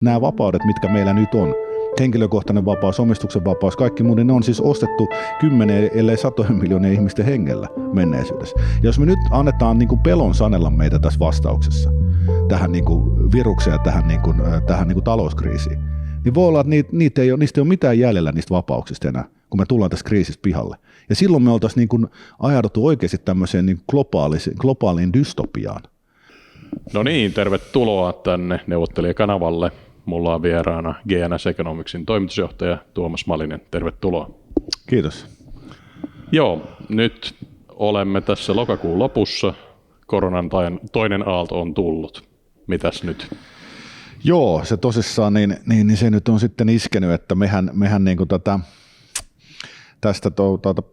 Nämä vapaudet, mitkä meillä nyt on, henkilökohtainen vapaus, omistuksen vapaus, kaikki muu, niin ne on siis ostettu 10 ellei 100 miljoonaa ihmisten hengellä menneisyydessä. Ja jos me nyt annetaan niin kuin pelon sanella meitä tässä vastauksessa tähän niin kuin virukseen ja tähän niin kuin talouskriisiin, niin voi olla, että niistä ei ole mitään jäljellä niistä vapauksista enää, kun me tullaan tässä kriisistä pihalle. Ja silloin me oltaisiin niin kuin ajauduttu oikeasti tämmöiseen niin globaaliin dystopiaan. No niin, tervetuloa tänne neuvottelijakanavalle. Mulla on vieraana GNS Economicsin toimitusjohtaja Tuomas Malinen. Tervetuloa. Kiitos. Joo, nyt olemme tässä lokakuun lopussa. Koronan toinen aalto on tullut. Mitäs nyt? Joo, se tosissaan, niin se nyt on sitten iskenyt, että mehän niin kuin tästä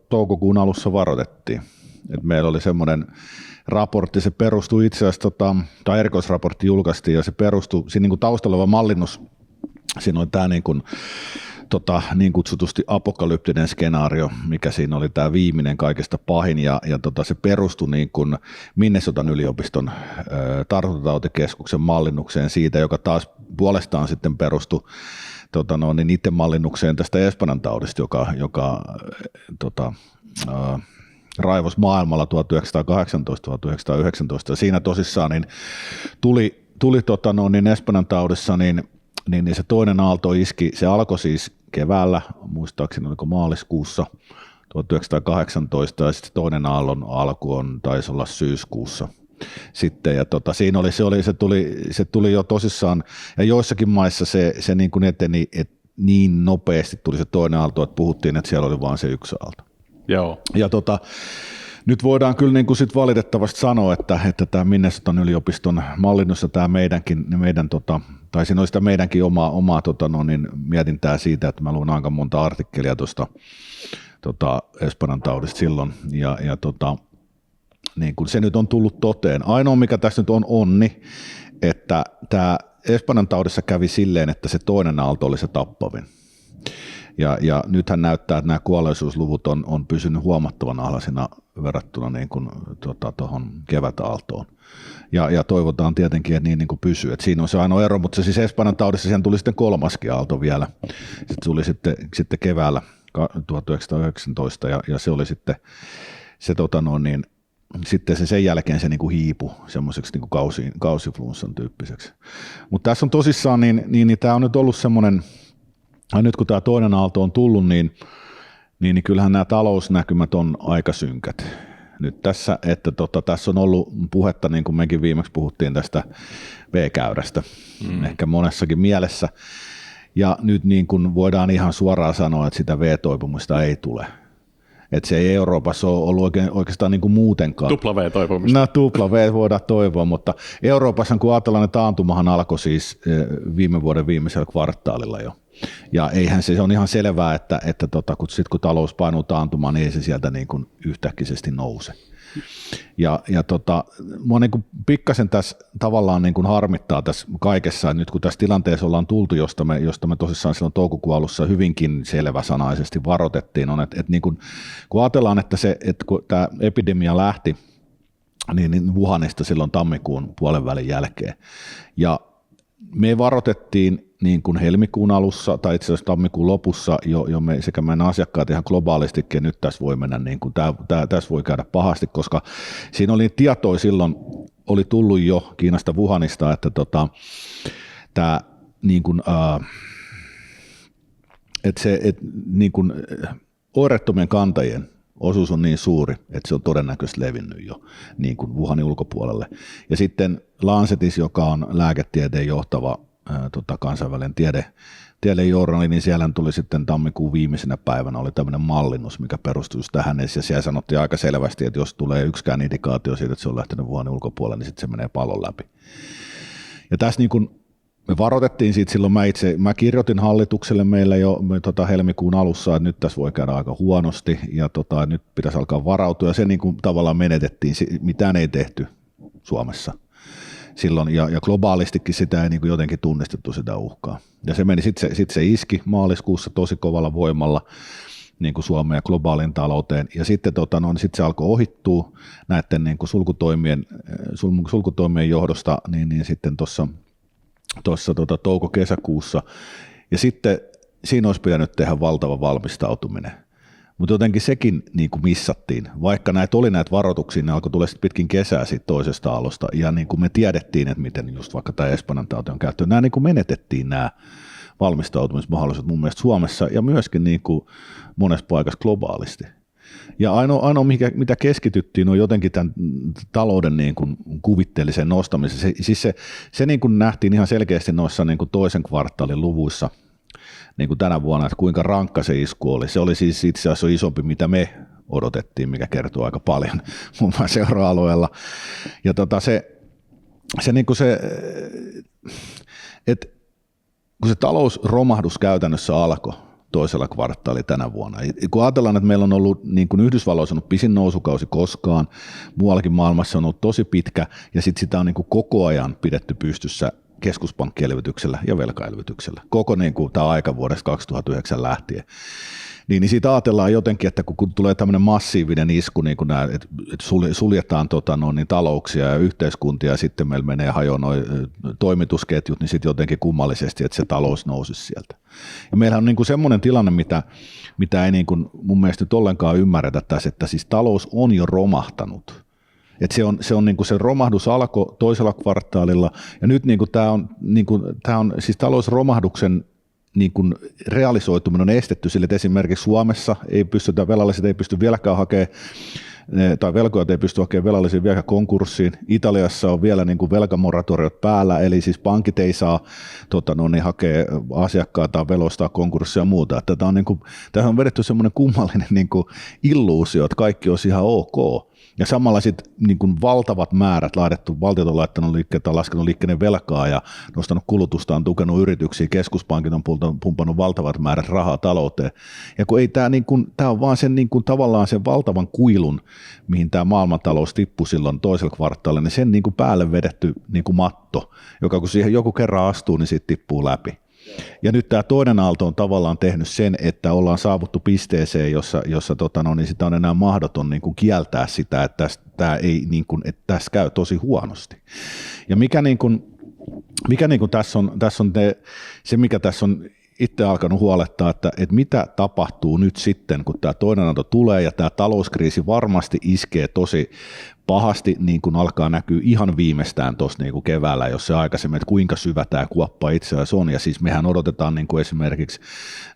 toukokuun alussa varoitettiin. Et meillä oli semmoinen raportti, se perustui itse asiassa, tai erikoisraportti julkaistiin, ja se perustui, siinä niin kuin taustalla oleva mallinnus, siinä oli tämä niin kutsutusti apokalyptinen skenaario, mikä siinä oli tämä viimeinen kaikesta pahin, ja se perustui niin kuin Minnesotan yliopiston tartuntatautikeskuksen mallinnukseen siitä, joka taas puolestaan sitten perustui itse mallinnukseen tästä Espanjan taudista, joka raivos maailmalla 1918-1919, ja siinä tosissaan niin tuli Espanjan taudissa, niin se toinen aalto iski, se alkoi siis keväällä, muistaakseni oliko maaliskuussa 1918, ja sitten toinen aallon alku taisi olla syyskuussa sitten, ja siinä se tuli jo tosissaan, ja joissakin maissa se niin kuin eteni, että niin nopeasti tuli se toinen aalto, että puhuttiin, että siellä oli vain se yksi aalto. Joo. Ja nyt voidaan kyllä niin kuin sit valitettavasti sanoa, että tämä Minnesotan yliopiston mallinnus ja tämä tai siinä oli sitä meidänkin omaa mietintää siitä, että mä luin aika monta artikkelia tuosta Espanjan taudista silloin, ja niin kuin se nyt on tullut toteen. Ainoa mikä tässä nyt on onni, että tämä Espanjan taudissa kävi silleen, että se toinen aalto oli se tappavin. Ja nythän näyttää, että nämä kuolleisuusluvut on pysynyt huomattavan alhaisina verrattuna niin kuin tuohon kevätaaltoon. Ja toivotaan tietenkin, että niin kuin pysyy. Että siinä on se ainoa ero, mutta se siis Espanjan taudissa siihen tuli sitten kolmaskin aalto vielä. Se tuli sitten keväällä 1919 ja se oli sitten sitten sen jälkeen se niinku hiipui semmoiseksi niinku kausiflunssan tyyppiseksi. Mutta tässä on tosissaan, niin tämä on nyt ollut semmoinen, nyt kun tämä toinen aalto on tullut, niin kyllähän nämä talousnäkymät on aika synkät. Nyt tässä, että tässä on ollut puhetta, niin kuin mekin viimeksi puhuttiin tästä V-käyrästä, ehkä monessakin mielessä, ja nyt niin kuin voidaan ihan suoraan sanoa, että sitä V-toipumusta ei tule. Että se ei Euroopassa ole ollut oikeastaan niin kuin muutenkaan. Tupla-V-toipumista. No tupla-V voidaan toivoa, mutta Euroopassa kun ajatellaan, että taantumahan alkoi siis viime vuoden viimeisellä kvartaalilla jo. Ja eihän se on ihan selvää, että kun talous painuu taantumaan, niin ei se sieltä niin kuin yhtäkkisesti nouse. Ja mua niin kuin pikkasen tässä tavallaan niin kuin harmittaa tässä kaikessa, nyt kun tässä tilanteessa ollaan tultu, josta me tosissaan silloin toukokuun alussa hyvinkin selväsanaisesti varoitettiin, on, että niin kun ajatellaan, että kun tämä epidemia lähti niin Wuhanista silloin tammikuun puolenvälin jälkeen, ja me varoitettiin niin kuin helmikuun alussa tai itse asiassa tammikuun lopussa jo sekä meidän asiakkaat ihan globaalistikin, nyt tässä voi mennä niin kuin tässä voi käydä pahasti, koska siinä oli tietoa silloin, oli tullut jo Kiinasta Wuhanista, että tämä niin kuin, niin kuin oireettomien kantajien osuus on niin suuri, että se on todennäköisesti levinnyt jo niin kuin Wuhanin ulkopuolelle. Ja sitten Lancetissa, joka on lääketieteen johtava kansainvälinen tiedejournaali, niin siellä tuli sitten tammikuun viimeisenä päivänä oli tämmöinen mallinnus, mikä perustui just tähän, ja siellä sanottiin aika selvästi, että jos tulee yksikään indikaatio siitä, että se on lähtenyt Wuhanin ulkopuolelle, niin sitten se menee pallon läpi. Ja tässä niin kuin me varoitettiin siitä silloin, mä kirjoitin hallitukselle meillä jo helmikuun alussa, että nyt tässä voi käydä aika huonosti, ja nyt pitäisi alkaa varautua, ja se niin kuin tavallaan menetettiin, mitään ei tehty Suomessa silloin, ja globaalistikin sitä ei niin kuin jotenkin tunnistettu sitä uhkaa. Ja se meni, sitten se iski maaliskuussa tosi kovalla voimalla niin kuin Suomeen ja globaalin talouteen, ja sitten sit se alkoi ohittua näiden niin kuin sulkutoimien johdosta, niin sitten tuossa tuossa touko-kesäkuussa, ja sitten siinä olisi pitänyt tehdä valtava valmistautuminen. Mutta jotenkin sekin niin kuin missattiin, vaikka oli näitä varoituksia, ne alkoi tulla pitkin kesää siitä toisesta alosta, ja niin kuin me tiedettiin, että miten just vaikka tämä Espanjan tauti on käyttöön, nämä niin kuin menetettiin nämä valmistautumismahdollisuudet mun mielestä Suomessa, ja myöskin niin kuin monessa paikassa globaalisti. Ja ainoa mitä keskityttiin, on jotenkin tämän talouden niin kuin kuvitteelliseen nostamiseen. Se niin kuin nähtiin ihan selkeästi noissa niin kuin toisen kvartaalin luvuissa, niin kuin tänä vuonna, että kuinka rankka se isku oli. Se oli siis itse asiassa isompi, mitä me odotettiin, mikä kertoo aika paljon muun muassa euroalueella. Ja että kun se talousromahdus käytännössä alkoi toisella kvartaalilla tänä vuonna. Kun ajatellaan, että meillä on ollut, niin kuin Yhdysvalloissa on ollut pisin nousukausi koskaan, muuallakin maailmassa on ollut tosi pitkä, ja sitten sitä on niin kuin koko ajan pidetty pystyssä keskuspankkielvytyksellä ja velkaelvytyksellä. Koko niin kuin tämä aika vuodesta 2009 lähtien. Niin siitä ajatellaan jotenkin, että kun tulee tämmöinen massiivinen isku, niin kuin että suljetaan niin talouksia ja yhteiskuntia, ja sitten meillä menee hajoon nuo toimitusketjut, niin sitten jotenkin kummallisesti, että se talous nousisi sieltä. Ja meillähän on niin kuin semmoinen tilanne, mitä ei niin kuin mun mielestä nyt ollenkaan ymmärretä tässä, että siis talous on jo romahtanut. Et se on niin kuin se romahdus alkoi toisella kvartaalilla, ja nyt niin kuin tämä on siis talousromahduksen niin kuin realisoituminen on estetty sille, että esimerkiksi Suomessa velalliset ei pysty vieläkään hakemaan, tai velkojat ei pysty hakemaan velallisia vieläkään konkurssiin. Italiassa on vielä niin kuin velkamoratoriot päällä, eli siis pankit ei saa hakea asiakkaita veloistaa konkurssia ja muuta. Tähän on vedetty semmoinen kummallinen niin kuin illuusio, että kaikki olisi ihan ok. Ja samalla sitten niin kuin valtavat määrät valtiot on laittanut liikkeelle tai laskenut liikkeelle velkaa ja nostanut kulutusta, on tukenut yrityksiä, keskuspankit on pumpannut valtavat määrät rahaa talouteen. Ja kun ei tämä on vaan sen niin kuin tavallaan sen valtavan kuilun, mihin tämä maailmantalous tippui silloin toisella kvartaalilla, niin sen niin kuin päälle vedetty niin kuin matto, joka kun siihen joku kerran astuu, niin siitä tippuu läpi. Ja nyt tämä toinen aalto on tavallaan tehnyt sen, että ollaan saavuttu pisteeseen, jossa niin sitä on enää mahdoton niin kuin kieltää sitä, että että tässä käy tosi huonosti. Ja mikä tässä on se, mikä tässä on itse alkanut huolettaa, että mitä tapahtuu nyt sitten, kun tämä toinen aalto tulee ja tämä talouskriisi varmasti iskee tosi pahasti, niin kuin alkaa näkyä ihan viimeistään tuossa niin kuin keväällä, jos se aikaisemmin, että kuinka syvä tämä kuoppa itse asiassa on, ja siis mehän odotetaan niin kuin esimerkiksi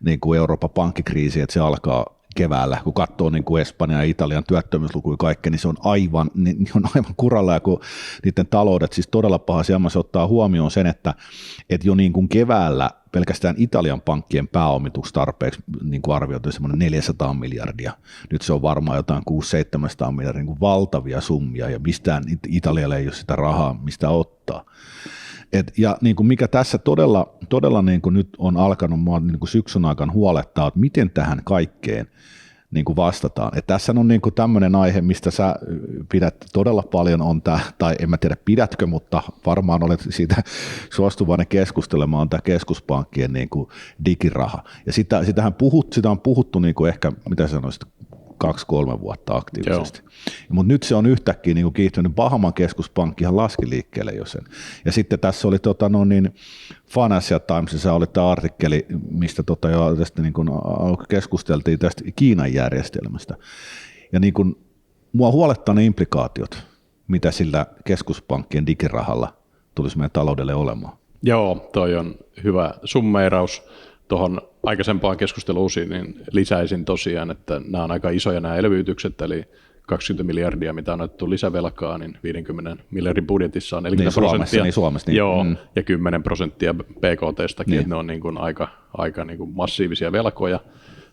niin kuin Euroopan pankkikriisi, että se alkaa keväällä, kun katsoo niin kuin Espanjan ja Italian työttömyyslukuja kaikki, niin se on aivan kuralla, ja kun niiden taloudet siis todella pahassa jamassa ottaa huomioon sen, että jo niin kuin keväällä pelkästään Italian pankkien pääomitustarpeeksi niin kuin arvioitu semmoinen 400 miljardia. Nyt se on varmaan jotain 600-700 miljardia, niin kuin valtavia summia, ja mistään Italialle ei ole sitä rahaa, mistä ottaa. Ja niin kuin mikä tässä todella niin kuin nyt on alkanut mua niin kuin syksyn aikana huolettaa, että miten tähän kaikkeen niin kuin vastataan. Että tässä on niin kuin tämmöinen aihe, mistä sä pidät todella paljon, on tämä, tai en mä tiedä pidätkö, mutta varmaan olet siitä suostuvainen keskustelemaan, on tämä keskuspankkien niin kuin digiraha. Ja sitä on puhuttu niin kuin ehkä, mitä sanoisit, 2-3 vuotta aktiivisesti. Mutta nyt se on yhtäkkiä niin kuin kiihtynyt. Bahaman keskuspankkihan laski liikkeelle jo sen. Ja sitten tässä oli Financial Timesissa oli tämä artikkeli, mistä jo tästä niin kuin keskusteltiin tästä Kiinan järjestelmästä. Ja niin kuin, mua huolettaa ne implikaatiot, mitä sillä keskuspankkien digirahalla tulisi meidän taloudelle olemaan. Joo, toi on hyvä summeeraus. Tuohon aikaisempaan keskusteluun niin lisäisin tosiaan, että nämä on aika isoja nämä elvytykset, eli 20 miljardia, mitä on otettu lisävelkaa, niin 50 miljardin budjetissa on 40%. Suomessa. Joo, ja 10% BKT:stäkin, ne on niin kuin aika niin kuin massiivisia velkoja.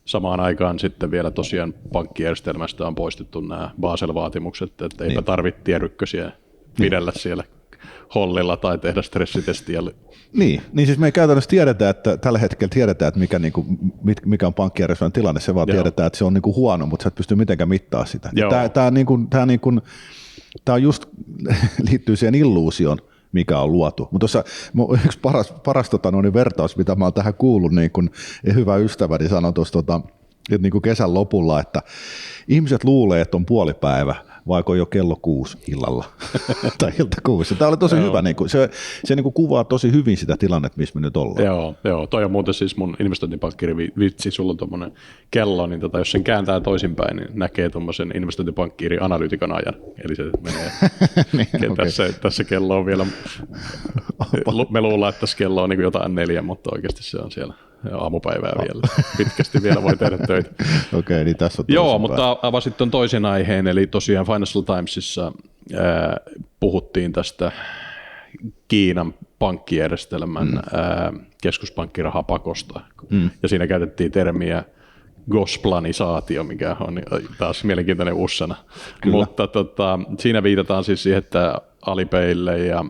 Samaan aikaan sitten vielä tosiaan pankkijärjestelmästä on poistettu nämä Basel-vaatimukset, että eipä tarvitse tierykkösiä pidellä siellä hollilla tai tehdä stressitestiä. Niin siis me ei käytännössä tiedetä, että tällä hetkellä tiedetään, että mikä on pankkijärjestelmän tilanne, se vaan tiedetään, että se on niin kuin huono, mutta sä et pysty mitenkään mittaa sitä. Tämä just liittyy siihen illuusioon, mikä on luotu. Mutta tuossa yksi paras vertaus, mitä mä oon tähän kuullut, niin kun hyvä ystäväni sanoi tuossa niin kuin kesän lopulla, että ihmiset luulee, että on puolipäivä, vaiko jo kello 6 illalla tai ilta 6. Tämä oli tosi hyvä, niin kuin, se niin kuin kuvaa tosi hyvin sitä tilannetta, missä me nyt ollaan. Joo, toi on muuten siis mun investointipankkiri vitsi, sulla on tuommoinen kello, niin jos sen kääntää toisinpäin, niin näkee tuommoisen investointipankkiirin analyytikon ajan, eli se menee, niin, okay. Tässä kello on vielä, me luullaan, että tässä kello on niin kuin jotain 4, mutta oikeasti se on siellä aamupäivää vielä, pitkästi vielä voi tehdä töitä. Okei, niin tässä on joo, mutta avasit tuon toisen aiheen, eli tosiaan Financial Timesissa puhuttiin tästä Kiinan pankkijärjestelmän keskuspankkirahapakosta, ja siinä käytettiin termiä gosplanisaatio, mikä on taas mielenkiintoinen uussana, mutta siinä viitataan siis siihen, että Alipaylle ja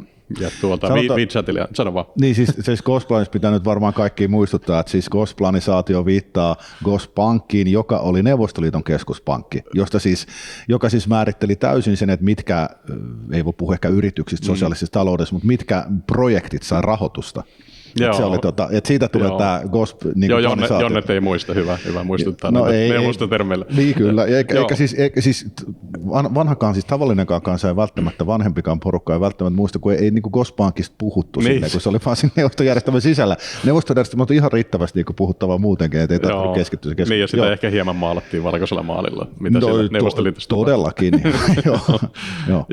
WeChatille, sano vaan. Niin siis Gosplanissa pitää nyt varmaan kaikki muistuttaa, että siis Gosplanisaatio viittaa Gospankkiin, joka oli Neuvostoliiton keskuspankki, joka siis määritteli täysin sen, että mitkä, ei voi puhua ehkä yrityksistä sosiaalisessa taloudessa, mutta mitkä projektit saa rahoitusta. Se oli että siitä tulee tämä GOSP. Niin joo, Jonnet ei muista, hyvä muistuttaa neuvostotermeillä. Niin kyllä, eikä siis vanhakaan, siis tavallinenkaan kansa ei välttämättä, vanhempikaan porukka ei välttämättä muista, kun ei niin kuin GOSP-pankista puhuttu sinne, kun se oli vaan siinä neuvostojärjestelmän sisällä. Neuvostojärjestelmä on ihan riittävästi niin puhuttavaa muutenkin, ettei tarvitse keskittyä. Niin, ja sitä ehkä hieman maalattiin valkoisella maalilla, mitä siellä Neuvostoliitosta todellakin,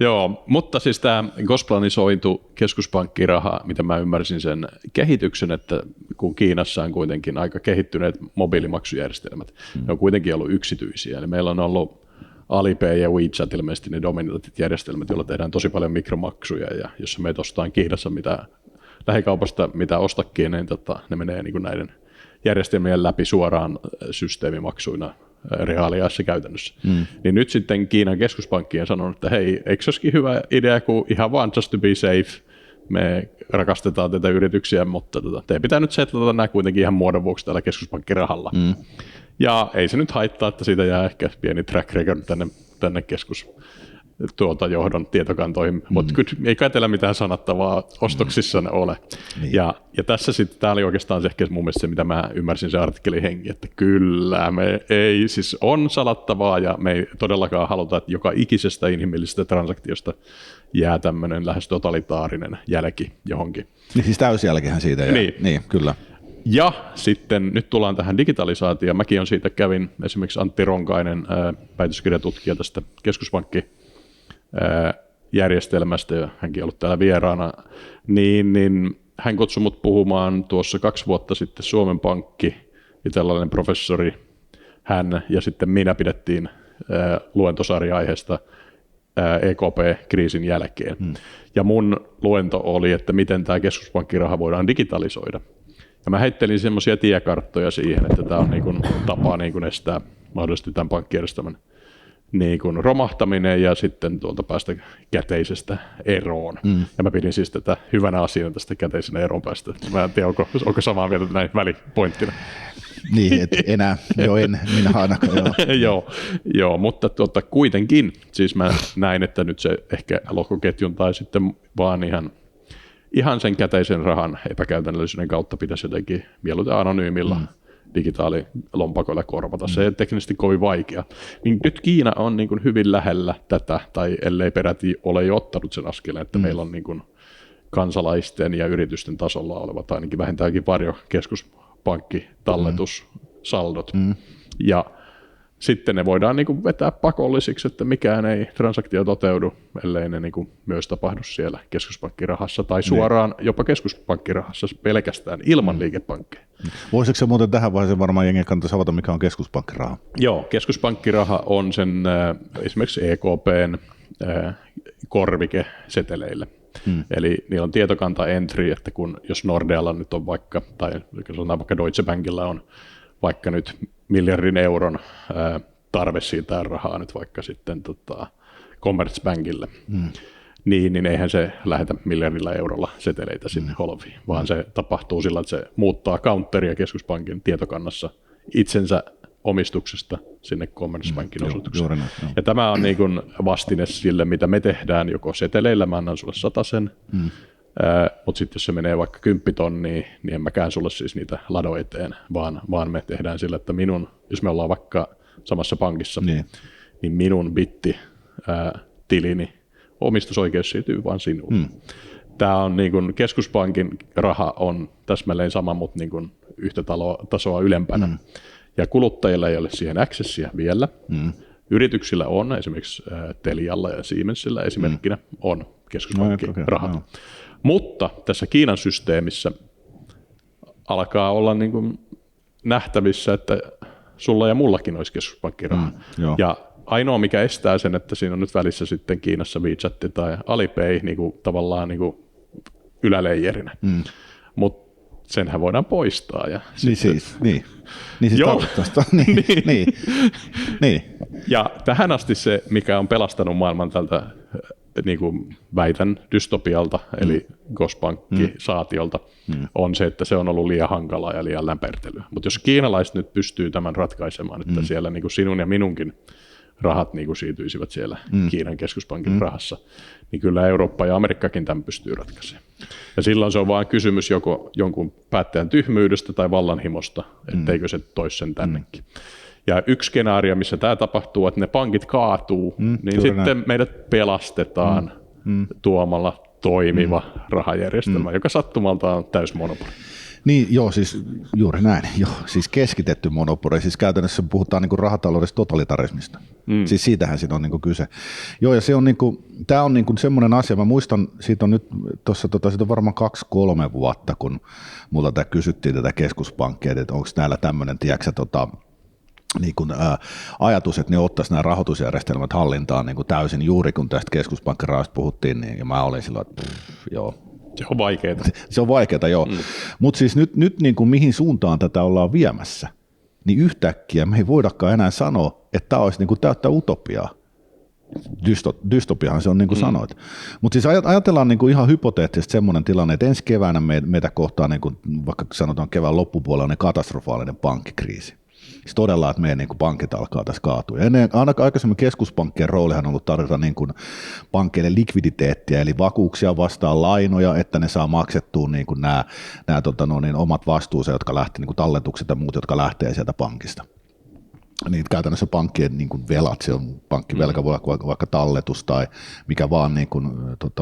joo, mutta siis tämä GOSP-planisointu keskuspankkiraha, mitä mä ymmärsin sen kehityksen, että kun Kiinassa on kuitenkin aika kehittyneet mobiilimaksujärjestelmät, ne on kuitenkin ollut yksityisiä. Eli meillä on ollut Alipay ja WeChat ilmeisesti ne dominantit järjestelmät, joilla tehdään tosi paljon mikromaksuja, ja jos me ostaa Kiinassa lähikaupasta mitä ostakin, niin ne menee niin kuin näiden järjestelmien läpi suoraan systeemimaksuina reaaliajassa käytännössä. Niin nyt sitten Kiinan keskuspankki on sanonut, että hei, eikö se olisikin hyvä idea, kun ihan vaan just to be safe, me rakastetaan tätä yrityksiä, mutta teidän pitää nyt setlata nämä kuitenkin ihan muodon vuoksi tällä keskuspankkirahalla. Ja ei se nyt haittaa, että siitä jää ehkä pieni track record tänne johdon tietokantoihin, mutta ei kai teillä mitään sanottavaa ostoksissanne ole. Niin. Ja tässä sitten, tämä oli oikeastaan se ehkä mun mielestä se, mitä mä ymmärsin se artikkelin henki, että kyllä, me ei siis on salattavaa ja me ei todellakaan haluta, että joka ikisestä inhimillisestä transaktiosta jää tämmöinen lähes totalitaarinen jälki johonkin. Niin siis täysjälkihän siitä jää. Niin, kyllä. Ja sitten nyt tullaan tähän digitalisaatioon. Mäkin on siitä kävin esimerkiksi Antti Ronkainen, väitöskirjatutkija tästä keskuspankkijärjestelmästä, ja hänkin on ollut täällä vieraana, niin hän kutsui mut puhumaan tuossa 2 vuotta sitten Suomen Pankki, ja tällainen professori, hän ja sitten minä pidettiin luentosarja aiheesta EKP-kriisin jälkeen. Ja mun luento oli, että miten tämä keskuspankkiraha voidaan digitalisoida. Ja mä heittelin semmoisia tiekarttoja siihen, että tämä on niin kuin tapa niin kuin estää mahdollisesti tämän pankkijärjestelmän niin kuin romahtaminen ja sitten tuolta päästä käteisestä eroon. Ja mä pidin siis tätä hyvänä asiana tästä käteisen eroon päästä. Mä en tiedä, onko samaa mieltä näin välipointtina. Niin, et enää, minä ainakaan. Joo, mutta kuitenkin, siis mä näin, että nyt se ehkä lohkoketjun tai sitten vaan ihan sen käteisen rahan epäkäytännöllisyyden kautta pitäisi jotenkin mieluiten anonyymilla digitaalilompakoilla korvata. Se ei teknisesti kovin vaikea. Niin nyt Kiina on niin kuin hyvin lähellä tätä, tai ellei peräti ole jo ottanut sen askeleen, että meillä on niin kuin kansalaisten ja yritysten tasolla olevat ainakin vähintäänkin varjokeskuspankkitalletussaldot. Ja sitten ne voidaan niin kuin vetää pakollisiksi, että mikään ei transaktio toteudu, ellei ne niin kuin myös tapahdu siellä keskuspankkirahassa tai suoraan jopa keskuspankkirahassa pelkästään ilman liikepankkeja. Voisiko se muuten tähän vaiheeseen varmaan jengen kannattaisi avata, mikä on keskuspankkiraha? Joo, keskuspankkiraha on sen esimerkiksi EKPn korvike seteleille. Eli niillä on tietokanta entry, että jos Nordealla nyt on vaikka, tai sanotaan vaikka Deutsche Bankilla on vaikka nyt miljardin euron tarve siirtää rahaa nyt vaikka sitten Commerzbankille, niin eihän se lähetä miljardilla eurolla seteleitä sinne holviin, vaan se tapahtuu sillä, että se muuttaa counteria keskuspankin tietokannassa itsensä omistuksesta sinne Commerzbankin osuutukseen. Ja tämä on niin kuin vastine sille, mitä me tehdään joko seteleillä, mä annan sulle 100 sen, mutta sitten jos se menee vaikka 10 000, niin en mäkään sulle siis niitä lado eteen, vaan me tehdään sillä, että jos me ollaan vaikka samassa pankissa, niin minun bitti tili, niin omistusoikeus siirtyy vain sinulle. Tämä on niin kuin, keskuspankin raha on täsmälleen sama, mutta niin kuin yhtä tasoa ylempänä. Ja kuluttajilla ei ole siihen accessia vielä. Yrityksillä on, esimerkiksi Telialla ja Siemensillä esimerkkinä, on keskuspankin rahat. Mutta tässä Kiinan systeemissä alkaa olla niin kuin nähtävissä, että sulla ja mullakin olisi keskuspankkiraha. Ja ainoa, mikä estää sen, että siinä on nyt välissä sitten Kiinassa WeChat tai Alipay niin kuin, tavallaan niin kuin yläleijerinä. Mutta senhän voidaan poistaa. Ja niin siis niin. Ja tähän asti se, mikä on pelastanut maailman tältä, niin kuin väitän, dystopialta, eli Gospankki-saatiolta, on se, että se on ollut liian hankalaa ja liian lämpertelyä. Mutta jos kiinalaiset nyt pystyy tämän ratkaisemaan, että siellä niin kuin sinun ja minunkin rahat niin kuin siirtyisivät siellä Kiinan keskuspankin rahassa, niin kyllä Eurooppa ja Amerikkakin tämän pystyy ratkaisemaan. Ja silloin se on vain kysymys joko jonkun päättäjän tyhmyydestä tai vallanhimosta, etteikö se toisi sen tännekin. Ja yksi skenaario, missä tämä tapahtuu, että ne pankit kaatuu, niin sitten meidät pelastetaan tuomalla toimiva rahajärjestelmä, joka sattumalta on täysmonopoli. Niin, joo, siis juuri näin. Joo, siis keskitetty monopoli. Siis käytännössä puhutaan niin kuin rahataloudesta totalitarismista. Siis siitähän siinä on niin kuin kyse. Joo, ja se on niin kuin, tämä on niin kuin semmoinen asia, mä muistan, siitä on nyt tuossa, siitä on varmaan 2-3 vuotta, kun multa tätä kysyttiin tätä keskuspankkia, että onko näillä tämmöinen, tiedätkö niin kuin, ajatus, että ne ottaisi nämä rahoitusjärjestelmät hallintaan niin kuin täysin juuri, kun tästä keskuspankkirahasta puhuttiin, niin ja mä olin silloin, että joo. Se on vaikeaa. Se on vaikeaa, joo. Mutta siis nyt niin kuin mihin suuntaan tätä ollaan viemässä, niin yhtäkkiä me ei voidakaan enää sanoa, että tämä olisi niin kuin täyttä utopiaa. Dystopiahan se on niin kuin sanoit. Mutta siis ajatellaan niin kuin ihan hypoteettisesti semmoinen tilanne, että ensi keväänä meitä kohtaa, niin kuin vaikka sanotaan kevään loppupuolella, on katastrofaalinen pankkikriisi. Siis todella, että meidän niin kuin pankit alkaa tässä kaatua. Aikaisemmin keskuspankkien roolihan on ollut tarjota niin kuin pankkeille likviditeettiä, eli vakuuksia vastaan lainoja, että ne saa maksettua niin kuin nämä omat vastuunsa, jotka lähtee, niin kuin talletukset ja muut, jotka lähtee sieltä pankista. Niin käytännössä pankkien niin kuin velat, se on pankkivelka, voi olla vaikka talletus tai mikä vaan niin kuin,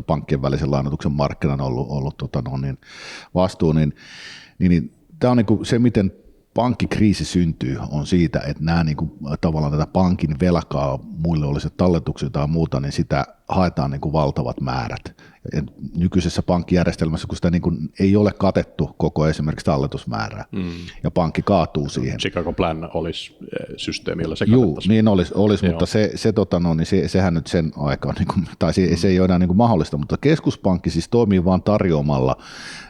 pankkien välisen lainoituksen markkinan ollut vastuu, niin tämä on niin kuin se, miten pankkikriisi syntyy, on siitä, että nämä niin kuin, tavallaan tätä pankin velkaa, muille olisi talletuksia tai muuta, niin sitä haetaan niin kuin valtavat määrät. Ja nykyisessä pankkijärjestelmässä, kun sitä niin kuin ei ole katettu koko esimerkiksi talletusmäärää, ja pankki kaatuu siihen. Chicago Plan olisi systeemi, jolla se katettaisiin. Niin olisi mutta sehän nyt sen aikaan, niin kuin, tai se ei ole enää niin kuin mahdollista, mutta keskuspankki siis toimii vain tarjoamalla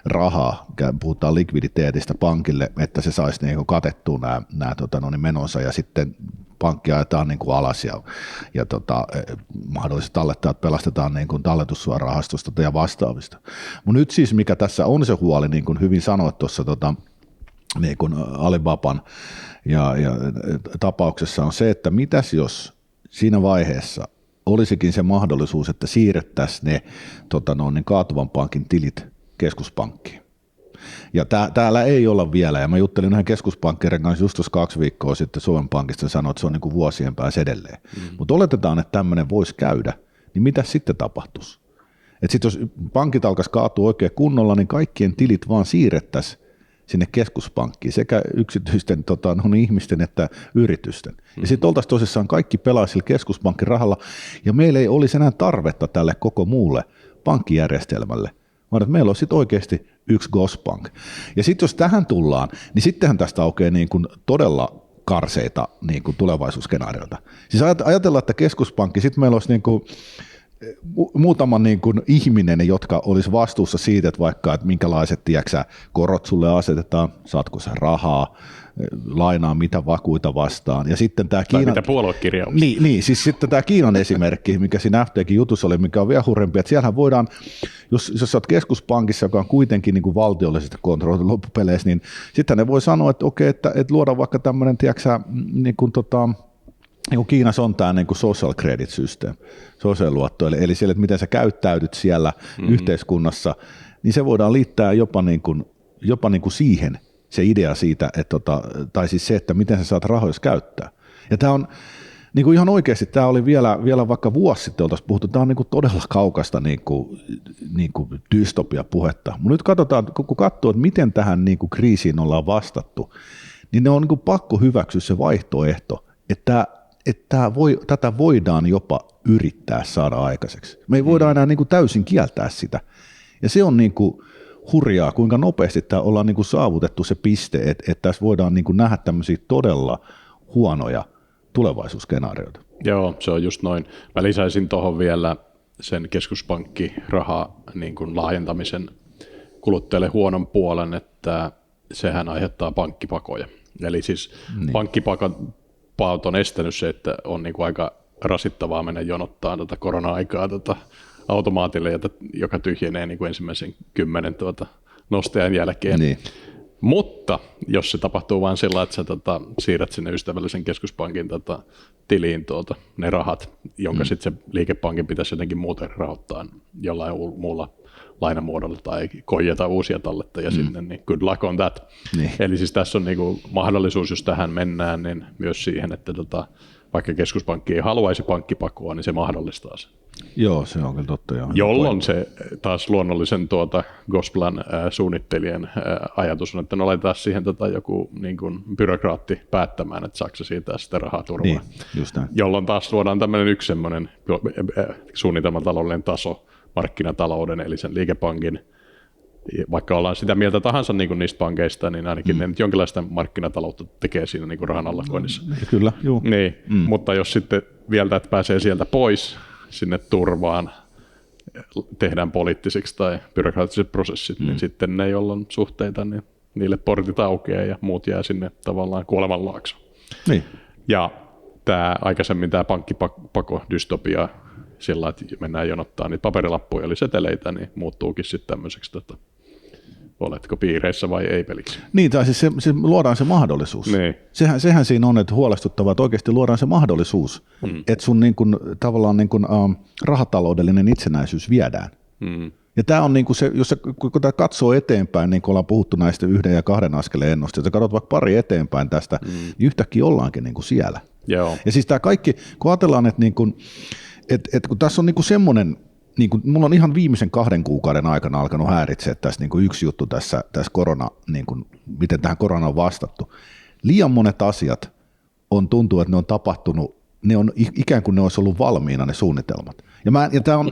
rahaa, puhutaan likviditeetistä pankille, että se saisi niin kuin katettua nämä menonsa, ja sitten pankki ajetaan niin kuin alas ja mahdollisesti tallettajat pelastetaan niin kuin talletussuojarahastosta ja vastaavista. Mutta nyt siis mikä tässä on se huoli, niin kuin hyvin sanoit tuossa niin kuin Alibaban ja tapauksessa on se, että mitäs jos siinä vaiheessa olisikin se mahdollisuus, että siirrettäisiin ne kaatuvan pankin tilit keskuspankkiin. Ja täällä ei olla vielä, ja mä juttelin yhden keskuspankkirin kanssa just 2 viikkoa sitten Suomen Pankista, sanoin, että se on niin kuin vuosien päässä edelleen. Mutta oletetaan, että tämmöinen voisi käydä, niin mitä sitten tapahtuisi? Että sitten jos pankit alkaisi kaatua oikein kunnolla, niin kaikkien tilit vaan siirrettäisiin sinne keskuspankkiin, sekä yksityisten ihmisten että yritysten. Ja sitten oltaisiin tosissaan kaikki pelaa sillä keskuspankin rahalla, ja meillä ei olisi enää tarvetta tälle koko muulle pankkijärjestelmälle, vaan että meillä on sitten oikeasti yksi Gosbank. Ja sitten jos tähän tullaan, niin sittenhän tästä aukeaa niin kuin todella karseita niin kuin tulevaisuusskenaarioita. Siis ajatellaan, että keskuspankki, sitten meillä olisi niin kuin muutama niin kuin ihminen, jotka olisi vastuussa siitä, että vaikka että minkälaiset korot sulle asetetaan, saatko sä rahaa, lainaa mitä vakuita vastaan. Ja sitten tämä mitä puoluekirjaus. Niin, siis sitten tämä Kiinan esimerkki, mikä siinä FT:kin jutussa oli, mikä on vielä hurjempi, että siellähän voidaan, jos sä oot keskuspankissa, joka on kuitenkin niin kuin valtiollisesta kontrollista loppupeleissä, niin sitten ne voi sanoa, että okei, että luodaan vaikka tämmöinen, tiedätkö niin kuin niin Kiinassa on tämä niin kuin social credit system, sosiaaliluotto, eli siellä, että miten sä käyttäydyt siellä yhteiskunnassa, niin se voidaan liittää jopa niin kuin siihen, se idea siitä, että tai siis se, että miten sä saat rahoja käyttää. Ja tämä on niin kuin ihan oikeasti tämä oli vielä vaikka vuosi sitten oltaisiin puhuttu, tämä on niin kuin todella kaukasta niin kuin dystopia-puhetta. Mutta nyt katsotaan, kun katsoo, että miten tähän niin kuin kriisiin ollaan vastattu, niin ne on niin kuin pakko hyväksyä se vaihtoehto, että tätä voidaan jopa yrittää saada aikaiseksi. Me ei voida enää niin kuin täysin kieltää sitä. Ja se on niin kuin hurjaa, kuinka nopeasti tämä ollaan niin kuin saavutettu se piste, että tässä voidaan niin kuin nähdä tämmöisiä todella huonoja tulevaisuusskenaarioita. Joo, se on just noin. Mä lisäisin tuohon vielä sen keskuspankkiraha niin kuin laajentamisen kuluttajalle huonon puolen, että sehän aiheuttaa pankkipakoja. Eli siis pankkipakot on estänyt se, että on niin kuin aika rasittavaa mennä jonottaa korona-aikaa automaatille, joka tyhjenee niin kuin ensimmäisen 10 nostajan jälkeen. Niin. Mutta jos se tapahtuu vain sillä, että sä siirrät sinne ystävällisen keskuspankin tiliin ne rahat, jonka sitten se liikepankin pitäisi jotenkin muuten rahoittaa jollain muulla lainamuodolla tai koijata uusia tallettajia sinne, niin good luck on that. Niin. Eli siis tässä on niinku mahdollisuus, jos tähän mennään, niin myös siihen, että vaikka keskuspankki ei haluaisi pankkipakoa, niin se mahdollistaa sen. Joo, se on kyllä totta. Joo. Jolloin se taas luonnollisen Gosplan suunnittelijan ajatus on, että no laitetaan siihen joku niin kuin byrokraatti päättämään, että saako se siitä sitä rahaa turvaa. Niin, just näin. Jolloin taas luodaan tämmöinen yksi semmoinen suunnitelmataloudellinen taso markkinatalouden, eli sen liikepankin, vaikka ollaan sitä mieltä tahansa niin kuin niistä pankeista, niin ainakin ne nyt jonkinlaista markkinataloutta tekee siinä niin kuin rahan allakoinnissa. Kyllä, joo. Niin, mutta jos sitten vielä että pääsee sieltä pois sinne turvaan, tehdään poliittisiksi tai byrokraattiset prosessit, niin sitten ne, joilla on suhteita, niin niille portit aukeaa ja muut jää sinne tavallaan kuolemanlaaksoon. Niin. Ja aikaisemmin tämä pankkipako-dystopia, sillä että mennään jonottaa niitä paperilappuja eli seteleitä, niin muuttuukin sitten tämmöiseksi, oletko piireissä vai ei peliksi. Niin, tai siis se luodaan se mahdollisuus. Niin. Sehän siinä on, että huolestuttavaa, että oikeasti luodaan se mahdollisuus, että sun niin kun, tavallaan niin kun, rahataloudellinen itsenäisyys viedään. Ja tämä on niin kuin se, kun tämä katsoo eteenpäin, niin kuin ollaan puhuttu näistä 1 ja 2 askeleen ennusteista, jos katsot vaikka pari eteenpäin tästä, niin yhtäkkiä ollaankin niin kuin siellä. Joo. Ja siis tämä kaikki, kun ajatellaan, että niin kuin, kun tässä on niin kuin semmoinen, niin kuin, mulla on ihan viimeisen 2 kuukauden aikana alkanut häiritseä tässä niin kuin yksi juttu tässä korona, niin kuin, miten tähän koronaan on vastattu. Liian monet asiat tuntuu, että ne on tapahtunut, ne on ikään kuin ne olisi ollut valmiina ne suunnitelmat. Ja tämä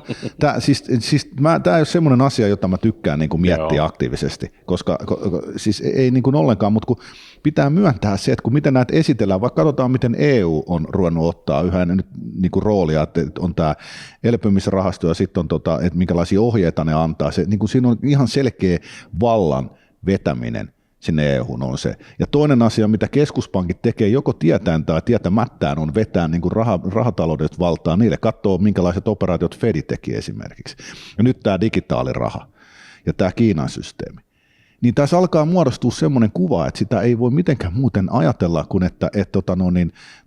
ei ole semmoinen asia, jota mä tykkään niin kuin miettiä aktiivisesti, koska siis ei niin kuin ollenkaan, mutta kun pitää myöntää se, että kun miten näitä esitellään, vaikka katsotaan, miten EU on ruvennut ottaa yhä nyt niin kuin roolia, että on tämä elpymisrahasto ja sitten on, että minkälaisia ohjeita ne antaa, se, niin kuin siinä on ihan selkeä vallan vetäminen sinne EU:hun on se. Ja toinen asia, mitä keskuspankit tekee joko tietäen tai tietämättään, on vetää niin kuin rahataloudet valtaa niille, katsoo minkälaiset operaatiot Fed teki esimerkiksi. Ja nyt tämä digitaaliraha ja tämä Kiinan systeemi. Niin tässä alkaa muodostua semmoinen kuva, että sitä ei voi mitenkään muuten ajatella, kuin että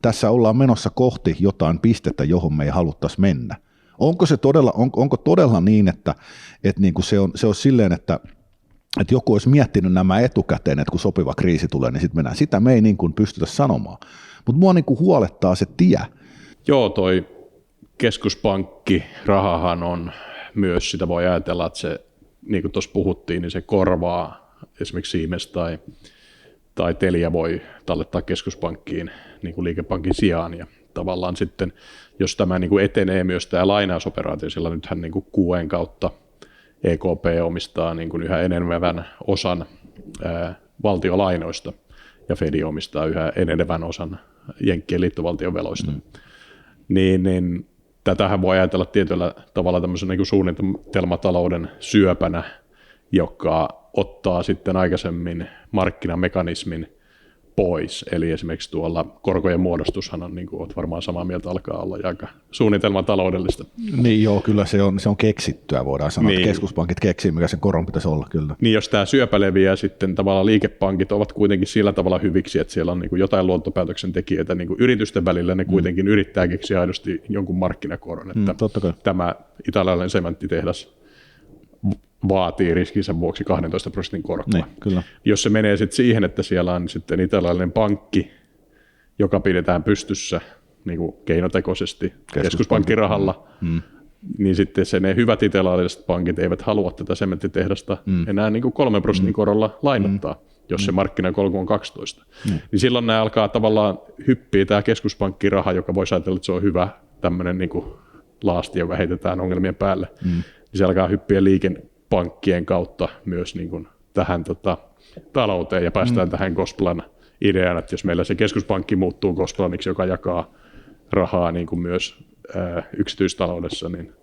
tässä ollaan menossa kohti jotain pistettä, johon me ei haluttaisi mennä. Onko todella niin, että niin kuin se on silleen, että joku olisi miettinyt nämä etukäteen, että kun sopiva kriisi tulee, niin sitten mennään. Sitä me ei niin kuin pystytä sanomaan. Mutta mua niin kuin huolettaa se tie. Joo, toi keskuspankki, rahahan on myös, sitä voi ajatella, että se, niin kuin tuossa puhuttiin, niin se korvaa esimerkiksi Siemens tai Telia voi tallettaa keskuspankkiin niin kuin liikepankin sijaan. Ja tavallaan sitten, jos tämä niin kuin etenee myös tämä lainausoperaatio, sillä nythän niin kuin QEn kautta EKP omistaa niin kuin yhä enemmän osan valtiolainoista ja Fed omistaa yhä enemmän osan Jenkkien liittovaltion veloista. Niin tätähän voi ajatella tietyllä tavalla tämmöisen niin kuin suunnitelmatalouden syöpänä, joka ottaa sitten aikaisemmin markkinamekanismin pois. Eli esimerkiksi tuolla korkojen muodostushan on, niin kuin olet varmaan samaa mieltä, alkaa olla aika suunnitelmataloudellista. Niin joo, kyllä se on keksittyä, voidaan sanoa, niin. Että keskuspankit keksii, mikä sen koron pitäisi olla, kyllä. Niin jos tämä syöpä leviää, sitten tavallaan liikepankit ovat kuitenkin sillä tavalla hyviksi, että siellä on niin kuin jotain luottopäätöksentekijöitä niin kuin yritysten välillä, ne kuitenkin yrittää keksiä aidosti jonkun markkinakoron, että tämä italialainen sementtitehdas vaatii riskinsä vuoksi 12% korkoa. Niin, kyllä. Jos se menee sitten siihen, että siellä on sitten italialainen pankki, joka pidetään pystyssä niin kuin keinotekoisesti keskuspankkirahalla, niin sitten ne hyvät italialaiset pankit eivät halua tätä sementtitehdasta enää niin kuin 3% korolla lainottaa, jos se markkinakolku on 12. Niin silloin nämä alkaa tavallaan hyppiä tämä keskuspankkiraha, joka voisi ajatella, että se on hyvä tämmöinen niin kuin laasti, joka heitetään ongelmien päälle. Niin se alkaa hyppiä liikepankkien kautta myös niin kuin tähän talouteen ja päästään tähän Gosplan ideaan, että jos meillä se keskuspankki muuttuu Gosplaniksi, joka jakaa rahaa niin kuin myös yksityistaloudessa, niin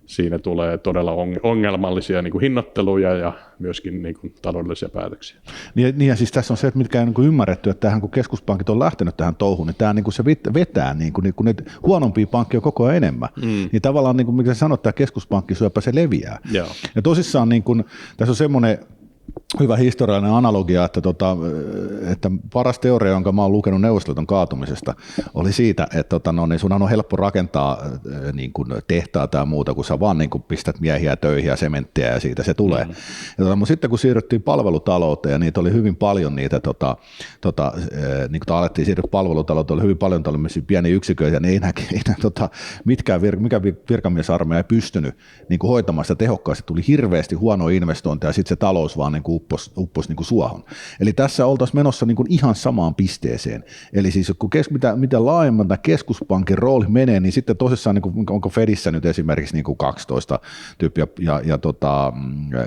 siinä tulee todella ongelmallisia niin kuin hinnoitteluja ja myöskin niin kuin taloudellisia päätöksiä. Niin ja siis tässä on se, että mitkä ei niin kuin ymmärretty, että tähän, kun keskuspankit on lähtenyt tähän touhuun, niin tämä niin kuin se vetää niin kuin niitä huonompia pankkeja koko ajan enemmän. Niin tavallaan, niin kuin mitä sä sanot, tämä keskuspankkisyöpä, se leviää. Joo. Ja tosissaan niin kuin, tässä on semmoinen hyvä historiallinen analogia, että paras teoria, jonka mä oon lukenut Neuvostoliiton kaatumisesta, oli siitä, että niin sunhan on helppo rakentaa niin kuin tehtaata ja muuta, kun sä vaan niin kuin pistät miehiä töihin ja sementtiä ja siitä se tulee. Mutta sitten kun siirryttiin palvelutalouteen ja niitä oli hyvin paljon niitä, niin kun alettiin siirtyä palvelutalouteen, oli hyvin paljon tällaisia pieniä yksiköitä, niin mikä virkamiesarmeija ei pystynyt niin kuin hoitamaan sitä tehokkaasti, tuli hirveästi huonoa investointeja ja sitten se talous vaan niin kuin upposi niin kuin suohon. Eli tässä oltaisiin menossa niin kuin ihan samaan pisteeseen. Eli siis kun mitä laajemman tämä keskuspankin rooli menee, niin sitten tosissaan, niin kuin, onko Fedissä nyt esimerkiksi niin kuin 12 tyyppiä ja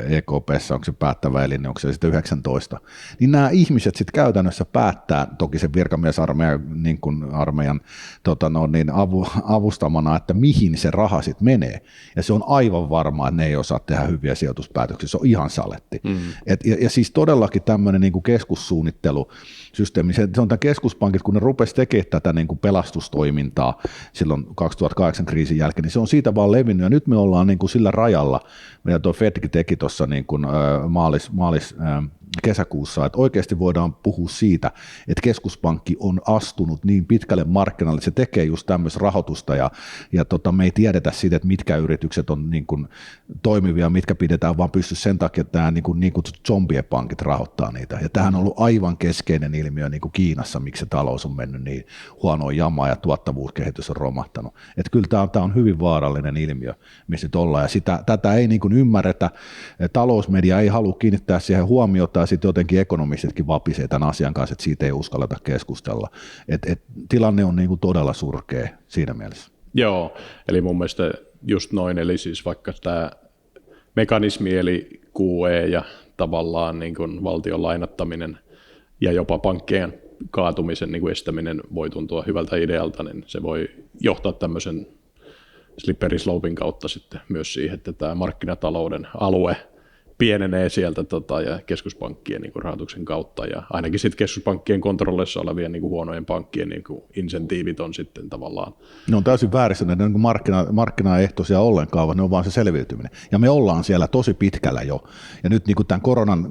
EKP:ssä onko se päättävä elin, onko se sitten 19, niin nämä ihmiset sitten käytännössä päättää, toki sen virkamiesarmeijan niin kuin armeijan avustamana, että mihin se raha sitten menee. Ja se on aivan varmaa, että ne ei osaa tehdä hyviä sijoituspäätöksiä, se on ihan saletti. Ja siis todellakin tämmöinen niin kuin keskussuunnittelusysteemi, se on tämä keskuspankit, kun ne rupesi tekemään tätä niin kuin pelastustoimintaa silloin 2008 kriisin jälkeen, niin se on siitä vaan levinnyt, ja nyt me ollaan niin kuin sillä rajalla, mitä tuo Fedkin teki tuossa niin kuin kesäkuussa, että oikeasti voidaan puhua siitä, että keskuspankki on astunut niin pitkälle markkinalle, että se tekee just tämmöistä rahoitusta ja me ei tiedetä siitä, että mitkä yritykset on niin kuin toimivia, mitkä pidetään vaan pystyssä sen takia, että nämä niin kutsutut zombiepankit rahoittaa niitä. Ja tämähän on ollut aivan keskeinen ilmiö niin kuin Kiinassa, miksi se talous on mennyt niin huonoa jamaa ja tuottavuuskehitys on romahtanut. Että kyllä tämä on hyvin vaarallinen ilmiö, missä nyt ollaan. Ja tätä ei niin kuin ymmärretä, talousmedia ei halua kiinnittää siihen huomiota, ja sitten jotenkin ekonomistitkin vapisee tämän asian kanssa, että siitä ei uskalleta keskustella. Tilanne on niin kuin todella surkea siinä mielessä. Joo, eli mun mielestä just noin, eli siis vaikka tämä mekanismi, eli QE ja tavallaan niin kuin valtion lainattaminen ja jopa pankkien kaatumisen niin kuin estäminen voi tuntua hyvältä idealta, niin se voi johtaa tämmöisen slippery slopin kautta sitten myös siihen, että tämä markkinatalouden alue pienenee sieltä ja keskuspankkien niin kuin rahoituksen kautta, ja ainakin sitten keskuspankkien kontrollissa olevien niin kuin huonojen pankkien niin kuin insentiivit on sitten tavallaan. Ne on täysin väärissä, ne on markkinaehtoisia ollenkaan, vaan ne on vaan se selviytyminen. Ja me ollaan siellä tosi pitkällä jo. Ja nyt niin kuin tämän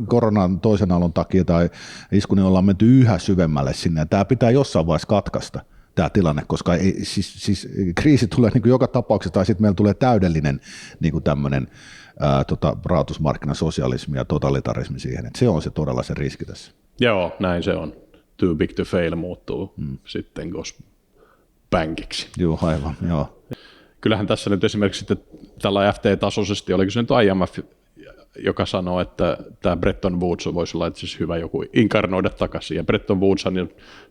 koronan toisen aallon takia tai iskun, niin ollaan menty yhä syvemmälle sinne. Tämä pitää jossain vaiheessa katkaista, tämä tilanne, koska siis kriisi tulee niin kuin joka tapauksessa, tai sitten meillä tulee täydellinen niin kuin tämmöinen rahoitusmarkkinasosialismi ja totalitarismi siihen, että se on se todella se riski tässä. Joo, näin se on. Too big to fail muuttuu sitten pankiksi. Joo, aivan, joo. Kyllähän tässä nyt esimerkiksi sitten tällä FT-tasoisesti, oliko se nyt IMF, joka sanoo, että tämä Bretton Woods voisi olla itse asiassa hyvä joku inkarnoida takaisin. Ja Bretton Woods,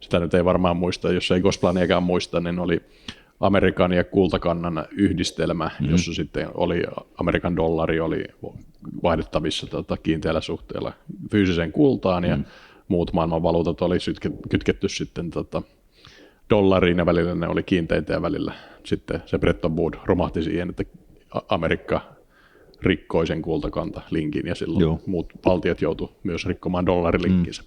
sitä nyt ei varmaan muista, jos ei Gosplaniakaan muista, niin oli Amerikan ja kultakannan yhdistelmä, jossa sitten oli Amerikan dollari oli vaihdettavissa kiinteällä suhteella fyysiseen kultaan ja muut maailman valuutat oli kytketty sitten dollariin ja välillä ne oli kiinteitä ja välillä sitten se Bretton Woods romahti siihen, että Amerikka rikkoi sen kultakanta-linkin ja silloin muut valtiot joutuivat myös rikkomaan dollarilinkinsä.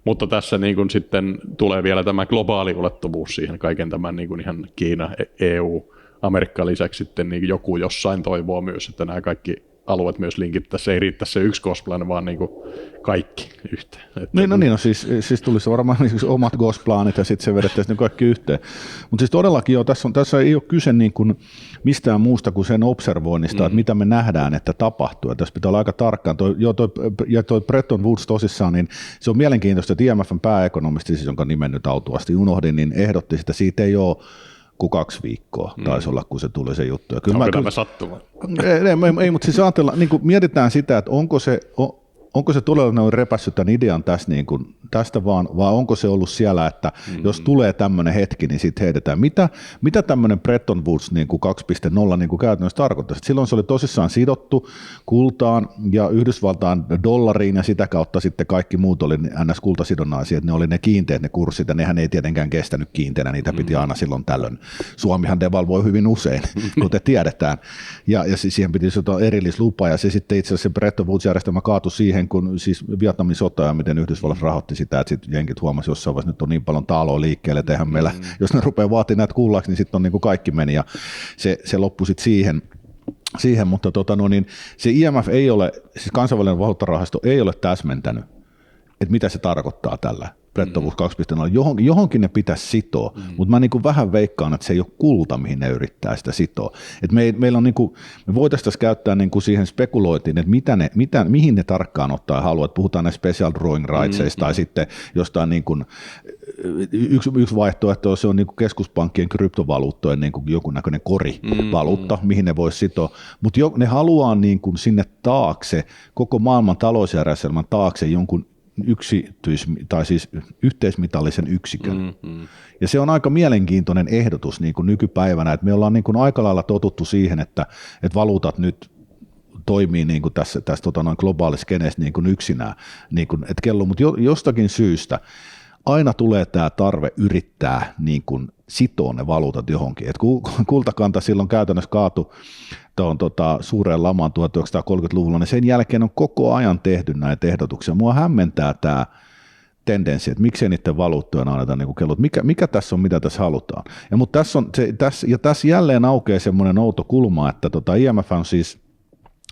Mutta tässä niin kuin sitten tulee vielä tämä globaali ulottuvuus siihen kaiken tämän niin kuin ihan Kiina, EU, Amerikka lisäksi sitten niin joku jossain toivoo myös, että nämä kaikki alueet myös linkittäisiin. Se ei riittäisi se yksi gosplan, vaan niin kuin kaikki yhteen. No siis tulisi varmaan omat gosplanit ja sitten se vedettäisiin kaikki yhteen. Mutta siis todellakin tässä ei ole kyse niin kuin mistään muusta kuin sen observoinnista, että mitä me nähdään, että tapahtuu. Ja tässä pitää olla aika tarkkaan. Toi Bretton Woods tosissaan, niin se on mielenkiintoista, että IMFn pääekonomisti, siis jonka nimen nyt autuasti unohdin, niin ehdotti sitä, siitä ei ole kuin 2 viikkoa taisi olla, kun se tuli se juttu. Ja onko tämä sattuma? Ei, mutta siis ajatellaan, niin mietitään sitä, että onko se todella repässyt tämän idean tässä niin kuin, tästä vaan, vai onko se ollut siellä, että jos tulee tämmöinen hetki, niin sitten heitetään. Mitä tämmöinen Bretton Woods niin kuin 2.0 niin kuin käytännössä tarkoittaa? Silloin se oli tosissaan sidottu kultaan ja Yhdysvaltain dollariin ja sitä kautta sitten kaikki muut oli NS-kultasidonnaisia, että ne oli ne kiinteät ne kurssit ja nehän ei tietenkään kestänyt kiinteänä, niitä piti aina silloin tällöin. Suomihan devalvoi hyvin usein, kuten tiedetään, ja siihen piti ottaa erillislupa ja se sitten itse asiassa se Bretton Woods-järjestelmä kaatui siihen, kun siis Vietnamin sota ja miten Yhdysvallat rahoitti sitä, että sitten jenkit huomasi jossain vaiheessa, nyt on niin paljon taaloa liikkeelle, että eihän meillä, jos ne rupeaa vaatimaan näitä kullaksi, niin sitten on niin kuin kaikki meni ja se loppui sitten siihen, mutta niin se IMF ei ole, siis kansainvälinen valuuttarahasto ei ole täsmentänyt, että mitä se tarkoittaa tällä Bretton Woods 2.0. Johonkin ne pitäisi sitoa, mutta mä niin kuin vähän veikkaan, että se ei ole kulta, mihin ne yrittää sitä sitoa. Et meillä on niin kuin, me voitaisiin käyttää niin kuin siihen spekuloitiin, että mihin ne tarkkaan ottaa ja haluaa, että puhutaan näistä special drawing rightsista tai sitten jostain niin kuin, yksi vaihtoehto se on niin kuin keskuspankkien kryptovaluuttojen niin kuin joku näköinen korivaluutta, mihin ne voisi sitoa, mutta ne haluaa niin kuin sinne taakse, koko maailman talousjärjestelmän taakse jonkun siis yhteismitallisen yksikön. Ja se on aika mielenkiintoinen ehdotus niin kuin nykypäivänä, että me ollaan niin kuin aika lailla totuttu siihen, että valuutat nyt toimii niin kuin tässä globaalissa skeneessä niin kuin yksinään, niin kuin, että kello, mutta jostakin syystä aina tulee tämä tarve yrittää niin kuin sitoa ne valuutat johonkin. Et kultakanta silloin käytännössä kaatui tuon suureen lamaan 1930-luvulla, niin sen jälkeen on koko ajan tehty näitä ehdotuksia. Mua hämmentää tämä tendenssi, että miksei niiden valuuttojen anneta niin kellot, mikä tässä on, mitä tässä halutaan. Mutta tässä jälleen aukeaa semmoinen outo kulma, että IMF on siis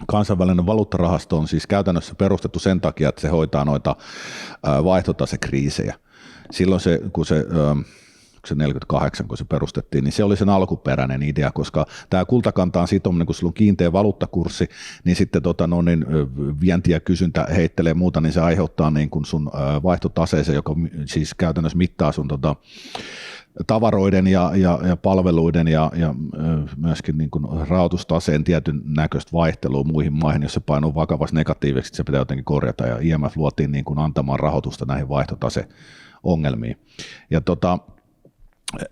kansainvälinen valuuttarahasto on siis käytännössä perustettu sen takia, että se hoitaa noita vaihtotasekriisejä. Silloin kun se 48, kun se perustettiin, niin se oli sen alkuperäinen idea, koska tämä kultakantaan sitominen, kun sulla on kiinteä valuuttakurssi, niin sitten vienti ja kysyntä heittelee muuta, niin se aiheuttaa niin kuin sun vaihtotaseeseen, joka siis käytännössä mittaa sun tavaroiden ja palveluiden ja myöskin niin kuin rahoitustaseen tietyn näköistä vaihtelua muihin maihin, jos se painuu vakavasti negatiiviseksi, se pitää jotenkin korjata, ja IMF luotiin niin kuin antamaan rahoitusta näihin vaihtotaseongelmiin. Ja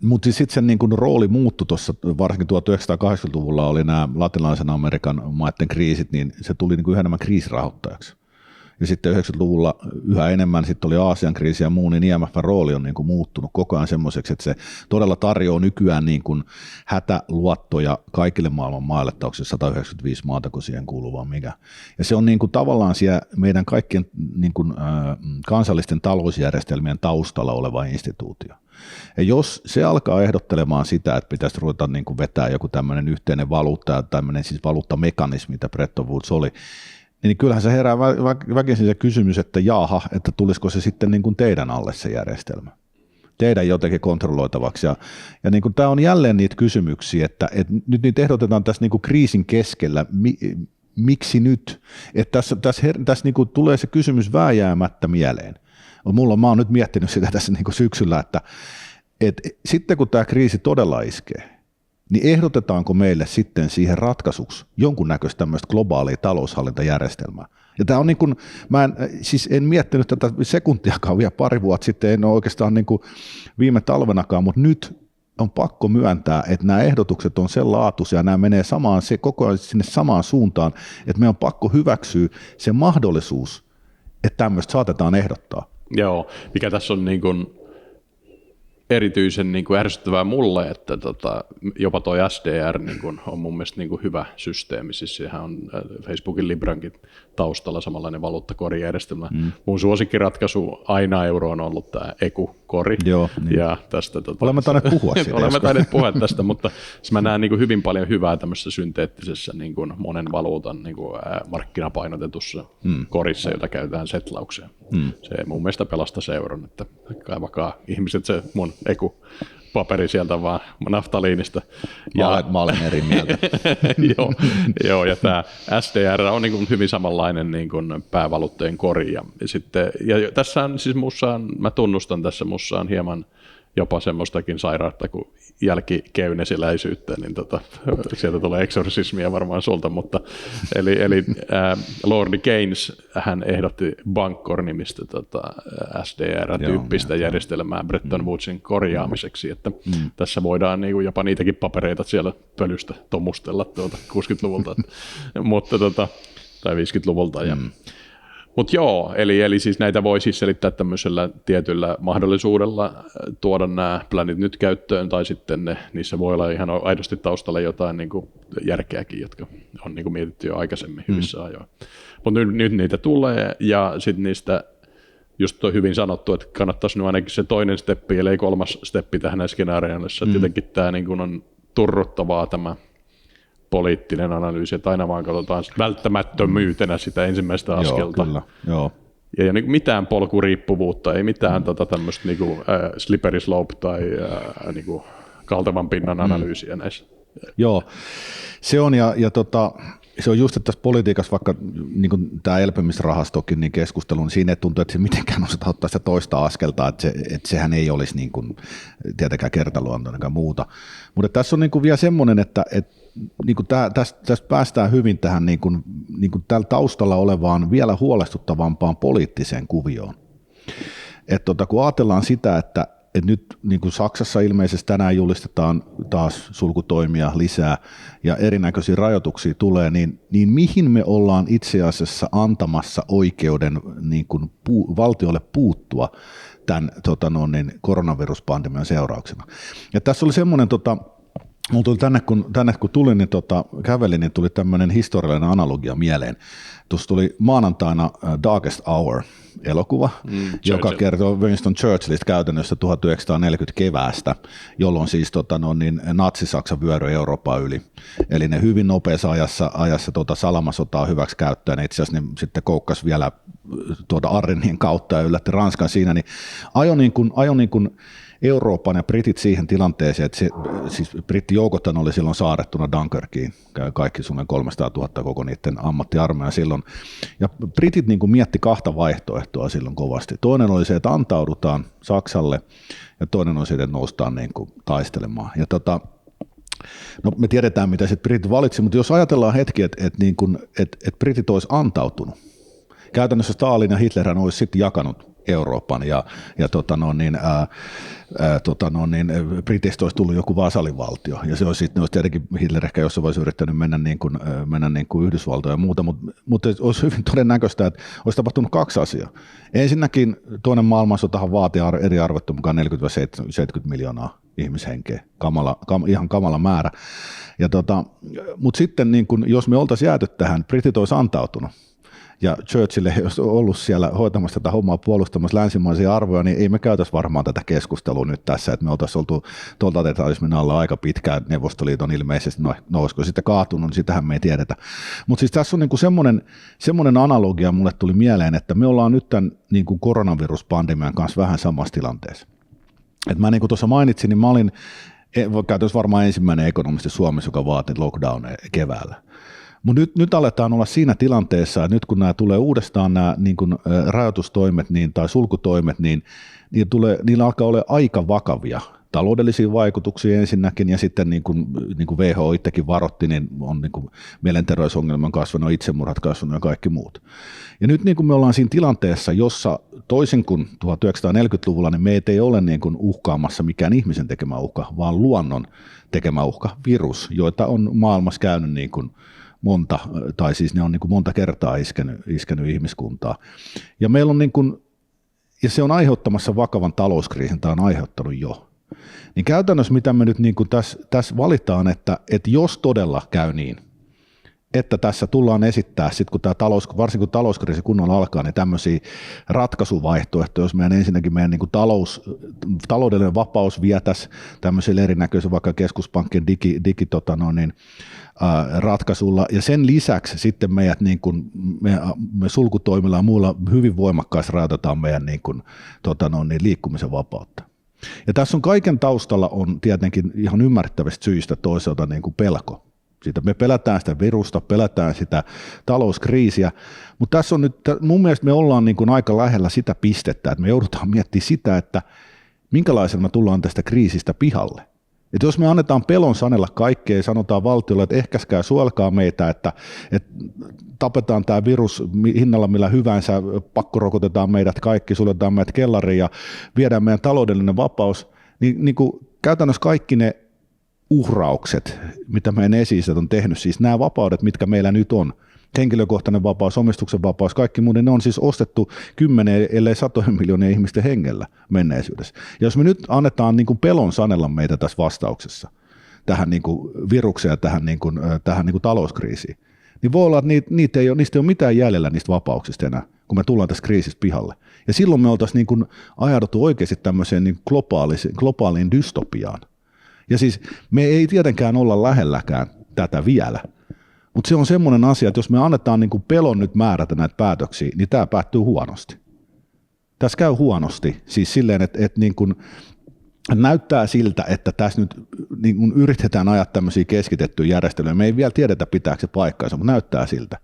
mutta sitten sen niin kuin rooli muuttui tuossa, varsinkin 1980-luvulla oli nämä latinalaisen Amerikan maiden kriisit, niin se tuli niin kuin yhä enemmän kriisirahoittajaksi. Ja sitten 90-luvulla yhä enemmän sitten oli Aasian kriisi ja muu, niin IMF:n rooli on niin kuin muuttunut koko ajan semmoiseksi, että se todella tarjoaa nykyään niin kuin hätäluottoja kaikille maailman maille, tai onko se 195 maata, kun siihen kuuluu vaan mikä. Ja se on niin kuin tavallaan siellä meidän kaikkien niin kuin, kansallisten talousjärjestelmien taustalla oleva instituutio. Ja jos se alkaa ehdottelemaan sitä, että pitäisi ruveta niin kuin vetää joku tämmöinen yhteinen valuutta ja tämmöinen siis valuuttamekanismi, mitä Bretton Woods oli, niin kyllähän se herää väkisin se kysymys, että jaaha, että tulisiko se sitten niin kuin teidän alle se järjestelmä, teidän jotenkin kontrolloitavaksi. Ja niin kuin tämä on jälleen niitä kysymyksiä, että nyt niitä ehdotetaan tässä niin kuin kriisin keskellä, miksi nyt? Että tässä niin kuin tulee se kysymys vääjäämättä mieleen. Mä oon nyt miettinyt sitä tässä niin kuin syksyllä, että sitten kun tämä kriisi todella iskee, niin ehdotetaanko meille sitten siihen ratkaisuksi jonkunnäköistä tämmöistä globaalia taloushallintajärjestelmää? Ja tämä on niin kuin, en miettinyt tätä sekuntiakaan vielä pari vuotta sitten, en ole oikeastaan niin kuin viime talvenakaan, mutta nyt on pakko myöntää, että nämä ehdotukset on sen laatuisia, nämä menee koko ajan sinne samaan suuntaan, että meidän on pakko hyväksyä se mahdollisuus, että tämmöistä saatetaan ehdottaa. Joo, mikä tässä on niin kuin erityisen niin kuin ärsyttävää mulle, että jopa tuo SDR niin kuin on mun mielestä niin kuin hyvä systeemi, siis sehän on Facebookin Librankin taustalla samanlainen valuuttakorijärjestelmä. Mun suosikkiratkaisu aina euroon on ollut tämä EKU, kori. Joo, niin. Ja tästä, olemme tainneet puhua siitä. Olemme tainneet puhua tästä, mutta mä näen niin kuin hyvin paljon hyvää tämmöisessä synteettisessä niin kuin monen valuutan niin kuin markkinapainotetussa korissa, jota käytetään setlaukseen. Se mun mielestä pelastaa euron, että kaivakaa ihmiset se mun paperi sieltä vaan naftaliinista. Mä olen eri mieltä. Joo, ja tämä SDR on niin kuin hyvin samanlainen niin kuin päävaluuttojen kori. Ja tässä on siis mä tunnustan tässä mussa on hieman jopa semmoistakin sairautta kuin jälkikeynesiläisyyttä, niin sieltä tulee eksorsismia varmaan sulta, mutta eli Lordi Keynes, hän ehdotti Bancor-nimistä SDR-tyyppistä järjestelmää Bretton Woodsin korjaamiseksi, että tässä voidaan niin kuin jopa niitäkin papereita siellä pölystä tomustella 60-luvulta, mutta tai 50-luvulta. Mutta joo, eli siis näitä voi siis selittää tämmöisellä tietyllä mahdollisuudella tuoda nämä planit nyt käyttöön, tai sitten niissä voi olla ihan aidosti taustalla jotain niin kuin järkeäkin, jotka on niin kuin mietitty jo aikaisemmin hyvissä ajoin. Mutta nyt niitä tulee, ja sitten niistä just on hyvin sanottu, että kannattaisi nyt ainakin se toinen steppi, eli kolmas steppi tähän skenaarioissa, että jotenkin tämä niin kuin on turruttavaa tämä poliittinen analyysi, että aina vaan katsotaan välttämättömyytenä sitä ensimmäistä askelta. Joo, kyllä. Joo. Ja niin mitään polkuriippuvuutta, ei mitään tämmöistä niin slippery slope tai niin kaltavan pinnan analyysiä näissä. Joo, se on se on just, että tässä politiikassa vaikka niin kuin tämä elpymisrahastokin niin keskustelu, niin siinä ei tuntuu, että se mitenkään osata ottaa sitä toista askelta, että sehän ei olisi niin kuin, tietenkään kertaluontoinen muuta. Mutta tässä on niin kuin vielä semmoinen, että niin kuin tästä päästään hyvin tähän niin kuin täällä taustalla olevaan vielä huolestuttavampaan poliittiseen kuvioon. Että kun ajatellaan sitä, että nyt niin kuin Saksassa ilmeisesti tänään julistetaan taas sulkutoimia lisää ja erinäköisiä rajoituksia tulee, niin mihin me ollaan itse asiassa antamassa oikeuden niin kuin valtiolle puuttua tämän koronaviruspandemian seurauksena. Ja tässä oli semmoinen, mulla tuli tänne kun tulin, niin kävelin, niin tuli tämmöinen historiallinen analogia mieleen. Tuossa tuli maanantaina Darkest Hour-elokuva, joka kertoo Winston Churchillista käytännössä 1940 keväästä, jolloin siis natsi-Saksa vyöryi Eurooppaa yli. Eli ne hyvin nopeassa ajassa salamasotaa hyväksi käyttäen, itse asiassa ne sitten koukkasi vielä Ardennin kautta ja yllätti Ranskan siinä, niin ajo niin kuin Euroopan ja britit siihen tilanteeseen, että siis brittijoukothan oli silloin saarettuna Dunkerkiin, kaikki suunnilleen 300 000 koko niiden ammattiarmeija silloin, ja britit niin kuin mietti kahta vaihtoehtoa silloin kovasti. Toinen oli se, että antaudutaan Saksalle, ja toinen oli se, että noustaan niin kuin taistelemaan. Ja no me tiedetään, mitä sitten britit valitsi, mutta jos ajatellaan hetki, että britit olisi antautunut, käytännössä Stalin ja Hitlerhän olisi sitten jakanut Euroopan ja Britistä olisi tullut joku vasalivaltio ja se olisi tietenkin Hitler ehkä jossain vaiheessa yrittänyt mennä niin kuin Yhdysvaltoja ja muuta, mutta olisi hyvin todennäköistä, että olisi tapahtunut kaksi asiaa. Ensinnäkin toinen maailmansotahan vaati eri arvottu mukaan 40-70 miljoonaa ihmishenkeä, ihan kamala määrä. Mutta sitten niin kun, jos me oltaisiin jääty tähän, britit olisi antautunut. Ja Churchill ei olisi ollut siellä hoitamassa tätä hommaa puolustamassa länsimaisia arvoja, niin ei me käytäisi varmaan tätä keskustelua nyt tässä, että me oltaisiin oltu totalitarismin alla aika pitkään Neuvostoliiton ilmeisesti, no olisiko sitten kaatunut, niin sitähän me ei tiedetä. Mutta siis tässä on niinku semmoinen analogia mulle tuli mieleen, että me ollaan nyt tämän niinku koronaviruspandemian kanssa vähän samassa tilanteessa. Et mä niin kuin tuossa mainitsin, niin mä olin käytössä varmaan ensimmäinen ekonomisti Suomessa, joka vaati lockdownia keväällä. Mutta nyt aletaan olla siinä tilanteessa, että nyt kun nämä tulee uudestaan nämä niin kuin rajoitustoimet tai sulkutoimet, niin niillä alkaa olla aika vakavia taloudellisia vaikutuksia ensinnäkin, ja sitten niin kuin WHO itsekin varoitti, niin on niin kuin mielenterveysongelman kasvanut, itsemurhat kasvanut ja kaikki muut. Ja nyt niin kuin me ollaan siinä tilanteessa, jossa toisin kuin 1940-luvulla, niin meitä ei ole niin kuin uhkaamassa mikään ihmisen tekemä uhka, vaan luonnon tekemä uhka, virus, joita on maailmassa käynyt niin kuin monta, tai siis ne on niin kuin monta kertaa iskenyt ihmiskuntaa. Ja meillä on niin kuin, ja se on aiheuttamassa vakavan talouskriisin, tai on aiheuttanut jo. Niin käytännössä mitä me nyt niin kuin tässä valitaan, että jos todella käy niin, että tässä tullaan esittää, sit kun varsinkin kun talouskriisi kunnolla alkaa, niin tämmöisiä ratkaisuvaihtoehtoja, jos ensinnäkin meidän niin kuin taloudellinen vapaus vietäisi tämmöisillä erinäköisillä vaikka keskuspankkien ratkaisulla, ja sen lisäksi sitten meidät niin kuin, me sulkutoimilla ja muilla hyvin voimakkaasti rajoitetaan meidän niin kuin, liikkumisen vapautta. Ja tässä on kaiken taustalla on tietenkin ihan ymmärrettävistä syistä toisaalta niin kuin pelko. Siitä me pelätään sitä virusta, pelätään sitä talouskriisiä, mutta tässä on nyt, mun mielestä me ollaan niin kuin aika lähellä sitä pistettä, että me joudutaan miettimään sitä, että minkälaisena me tullaan tästä kriisistä pihalle. Että jos me annetaan pelon sanella kaikkea ja sanotaan valtiolle, että ehkäiskää, suojelkaa meitä, että tapetaan tämä virus hinnalla millä hyvänsä, pakkorokotetaan meidät kaikki, suljetaan meidät kellariin ja viedään meidän taloudellinen vapaus, niin kuin käytännössä kaikki ne uhraukset, mitä meidän esi-isät on tehnyt, siis nämä vapaudet, mitkä meillä nyt on, henkilökohtainen vapaus, omistuksen vapaus, kaikki muuten, ne on siis ostettu 10 ellei 100 miljoonia ihmisten hengellä menneisyydessä. Ja jos me nyt annetaan niin kuin pelon sanella meitä tässä vastauksessa tähän niin kuin virukseen ja tähän niin kuin talouskriisiin, niin voi olla, että niistä ei ole mitään jäljellä niistä vapauksista enää, kun me tullaan tässä kriisistä pihalle. Ja silloin me oltaisiin niin kuin ajauduttu oikeasti tämmöiseen niin globaaliin dystopiaan. Ja siis me ei tietenkään olla lähelläkään tätä vielä, mutta se on semmoinen asia, että jos me annetaan niin kuin pelon nyt määrätä näitä päätöksiä, niin tämä päättyy huonosti. Tässä käy huonosti, siis silleen, että niin kuin näyttää siltä, että tässä nyt niin kuin yritetään ajaa tämmöisiä keskitettyjä järjestelyjä. Me ei vielä tiedetä, pitääkö se paikkansa, mutta näyttää siltä.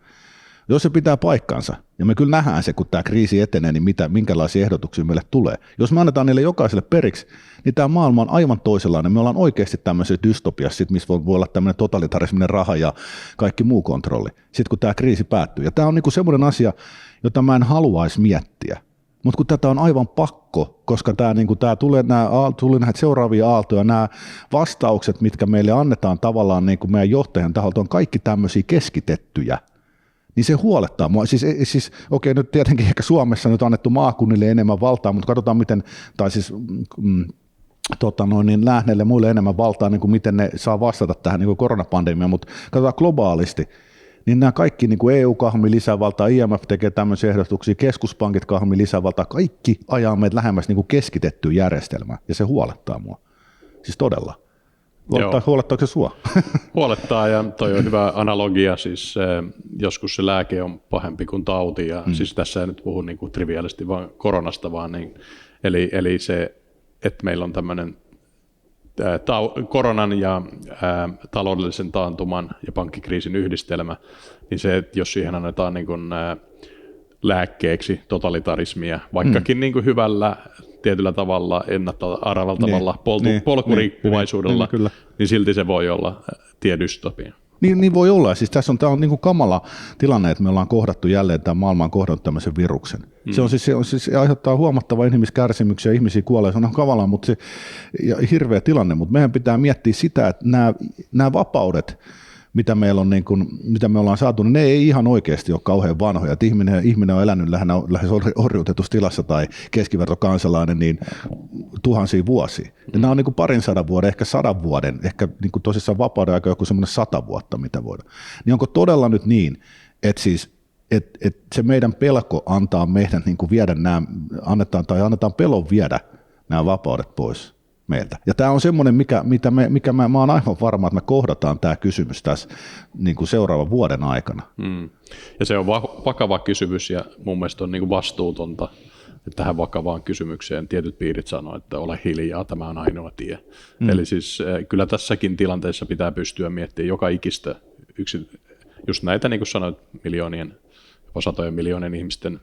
Jos se pitää paikkansa, ja me kyllä nähdään se, kun tämä kriisi etenee, niin minkälaisia ehdotuksia meille tulee. Jos me annetaan niille jokaiselle periksi, niin tämä maailma on aivan toisenlainen. Me ollaan oikeasti tämmöisessä dystopiassa, missä voi olla tämmöinen totalitarisminen raha ja kaikki muu kontrolli, sitten kun tämä kriisi päättyy. Ja tämä on niinku semmoinen asia, jota mä en haluaisi miettiä. Mutta kun tätä on aivan pakko, koska tulee näitä seuraavia aaltoja, nämä vastaukset, mitkä meille annetaan tavallaan niin kuin meidän johtajan taholta, on kaikki tämmöisiä keskitettyjä. Niin se huolettaa mua. Siis okei, nyt tietenkin ehkä Suomessa nyt annettu maakunnille enemmän valtaa, mutta katsotaan miten, tai siis lähneille muille enemmän valtaa, niin kuin miten ne saa vastata tähän niin kuin koronapandemiaan, mutta katsotaan globaalisti, niin nämä kaikki niin kuin EU kahmi lisävaltaa, IMF tekee tämmöisiä ehdotuksia, keskuspankit kahmi lisävaltaa, kaikki ajaa meitä lähemmäs niin kuin keskitettyä järjestelmää, ja se huolettaa mua. Siis todella. Huolettaako se sua? Huolettaa, ja toi on hyvä analogia, siis joskus se lääke on pahempi kuin tauti, ja siis tässä ei nyt puhu niin kuin triviaalisti vaan koronasta, vaan niin, eli se, että meillä on tämmöinen koronan ja taloudellisen taantuman ja pankkikriisin yhdistelmä, niin se, että jos siihen annetaan niin kuin, lääkkeeksi totalitarismia, vaikkakin niin kuin hyvällä tietyllä tavalla ennalta-arvalla tavalla polkuriippuvaisuudella, niin silti se voi olla tie dystopia. Niin voi olla. Siis tämä on niin kuin kamala tilanne, että me ollaan kohdattu jälleen, tämä maailma on kohdannut tämmöisen viruksen. Se aiheuttaa huomattavaa inhimilliskärsimyksiä, ihmisiä kuolee, se on kavalaa, mutta se hirveä tilanne, mutta meidän pitää miettiä sitä, että nämä vapaudet, mitä meillä on mitä me ollaan saatu, niin ne ei ihan oikeasti ole kauhean vanhoja. Että ihminen on elänyt lähes orjuutetussa tilassa tai keskivertokansalainen niin tuhansia vuosia. Ja nämä on niin kuin 200 vuoden, ehkä 100 vuoden, ehkä niin kuin tosissaan vapauden aika joku semmoinen 100 vuotta, mitä voidaan. Niin onko todella nyt niin, että siis että se meidän pelko antaa meidän niin kuin viedä annetaan pelon viedä nämä vapaudet pois meiltä. Ja tämä on semmoinen, mikä mä oon aivan varma, että me kohdataan tämä kysymys tässä niin kuin seuraavan vuoden aikana. Ja se on vakava kysymys, ja mun mielestä on niin kuin vastuutonta, että tähän vakavaan kysymykseen tietyt piirit sanoo, että ole hiljaa, tämä on ainoa tie. Eli siis kyllä tässäkin tilanteessa pitää pystyä miettimään joka ikistä just näitä, niin kuin sanoit, miljoonien, jopa 100 miljoonien ihmisten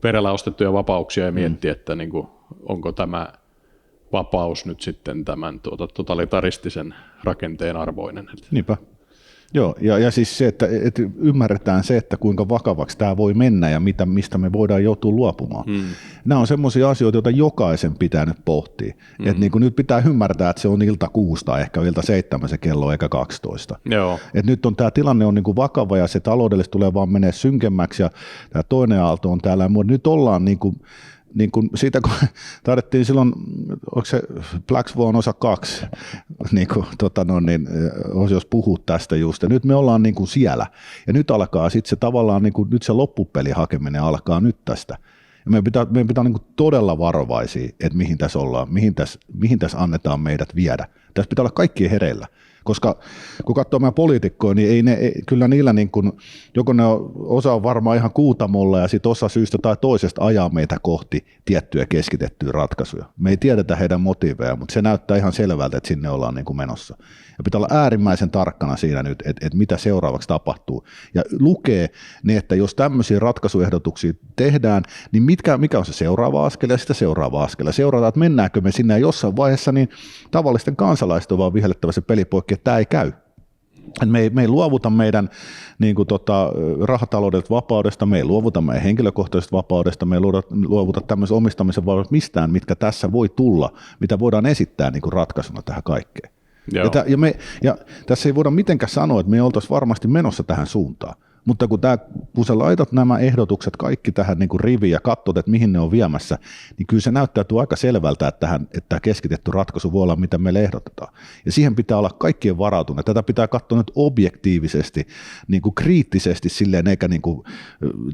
verellä ostettuja vapauksia ja miettiä, että niin kuin, onko tämä vapaus nyt sitten tämän totalitaristisen rakenteen arvoinen. Niinpä. Joo, ja siis se, että ymmärretään se, että kuinka vakavaksi tämä voi mennä ja mistä me voidaan joutua luopumaan. Nämä on semmoisia asioita, joita jokaisen pitää nyt pohtia. Että niin kuin nyt pitää ymmärtää, että se on ilta 6 tai ehkä ilta 7 se kello eikä 12. Joo. Että nyt on tämä tilanne on niin kuin vakava ja se taloudellisesti tulee vaan menee synkemmäksi ja tämä toinen aalto on täällä. Mutta nyt ollaan niin kuin niin kun siitä kun taidettiin silloin, onko se Black Swan osa 2, niin kuin, jos puhuu tästä just, ja nyt me ollaan niin kuin siellä, ja nyt alkaa sitten se tavallaan, niin kuin, nyt se loppupeli hakeminen alkaa nyt tästä, ja meidän pitää niin kuin todella varovaisia, että mihin tässä ollaan, mihin tässä annetaan meidät viedä, tässä pitää olla kaikkien hereillä. Koska kun katsoo meidän poliitikkoja, niin kyllä niillä niin kuin, joko ne osa on varmaan ihan kuutamolla ja sitten osa syystä tai toisesta ajaa meitä kohti tiettyjä keskitettyjä ratkaisuja. Me ei tiedetä heidän motiiveja, mutta se näyttää ihan selvältä, että sinne ollaan niin kuin menossa. Ja pitää olla äärimmäisen tarkkana siinä nyt, että mitä seuraavaksi tapahtuu. Ja lukee ne, että jos tämmöisiä ratkaisuehdotuksia tehdään, niin mikä on se seuraava askel ja sitä seuraava askel. Ja seurataan, että mennäänkö me sinne jossain vaiheessa, niin tavallisten kansalaisten on vaan vihellettävä se pelipoikki, että tämä ei käy. Me ei luovuta meidän niin kuin rahataloudellisesta vapaudesta, me ei luovuta meidän henkilökohtaisesta vapaudesta, me ei luovuta tämmöisen omistamisen vapaudesta mistään, mitkä tässä voi tulla, mitä voidaan esittää niin kuin ratkaisuna tähän kaikkeen. Ja tässä ei voida mitenkään sanoa, että me oltaisiin varmasti menossa tähän suuntaan. Mutta kun sä laitat nämä ehdotukset kaikki tähän niin kuin riviin ja katsot, että mihin ne on viemässä, niin kyllä se näyttäytyy aika selvältä, että tämä keskitetty ratkaisu voi olla, mitä meille ehdotetaan. Ja siihen pitää olla kaikkien varautuneet. Tätä pitää katsoa nyt objektiivisesti, niin kuin kriittisesti silleen, eikä niin kuin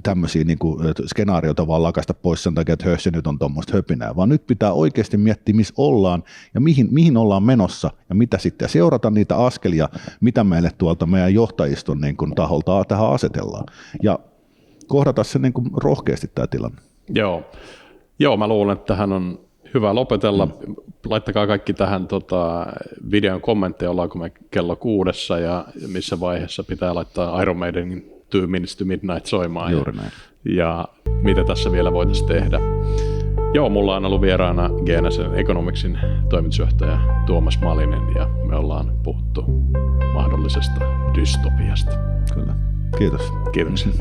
tämmöisiä niin kuin skenaarioita vaan lakaista pois sen takia, että se nyt on tuommoista höpinää, vaan nyt pitää oikeasti miettiä, missä ollaan ja mihin ollaan menossa ja mitä sitten, ja seurata niitä askelia, mitä meille tuolta meidän johtajiston niin kuin taholta tähän asetellaan ja kohdata se niin kuin rohkeasti tämä tilanne. Joo, mä luulen, että tähän on hyvä lopetella. Laittakaa kaikki tähän videon kommentteja, ollaanko me kello 6 ja missä vaiheessa pitää laittaa Iron Maidenin 2 Minutes to Midnight soimaan. Juuri näin. Ja mitä tässä vielä voitaisiin tehdä. Joo, mulla on ollut vieraana GNS:n Economicsin toimitusjohtaja Tuomas Malinen ja me ollaan puhuttu mahdollisesta dystopiasta. Kyllä. Kiitos. Kiitoksia.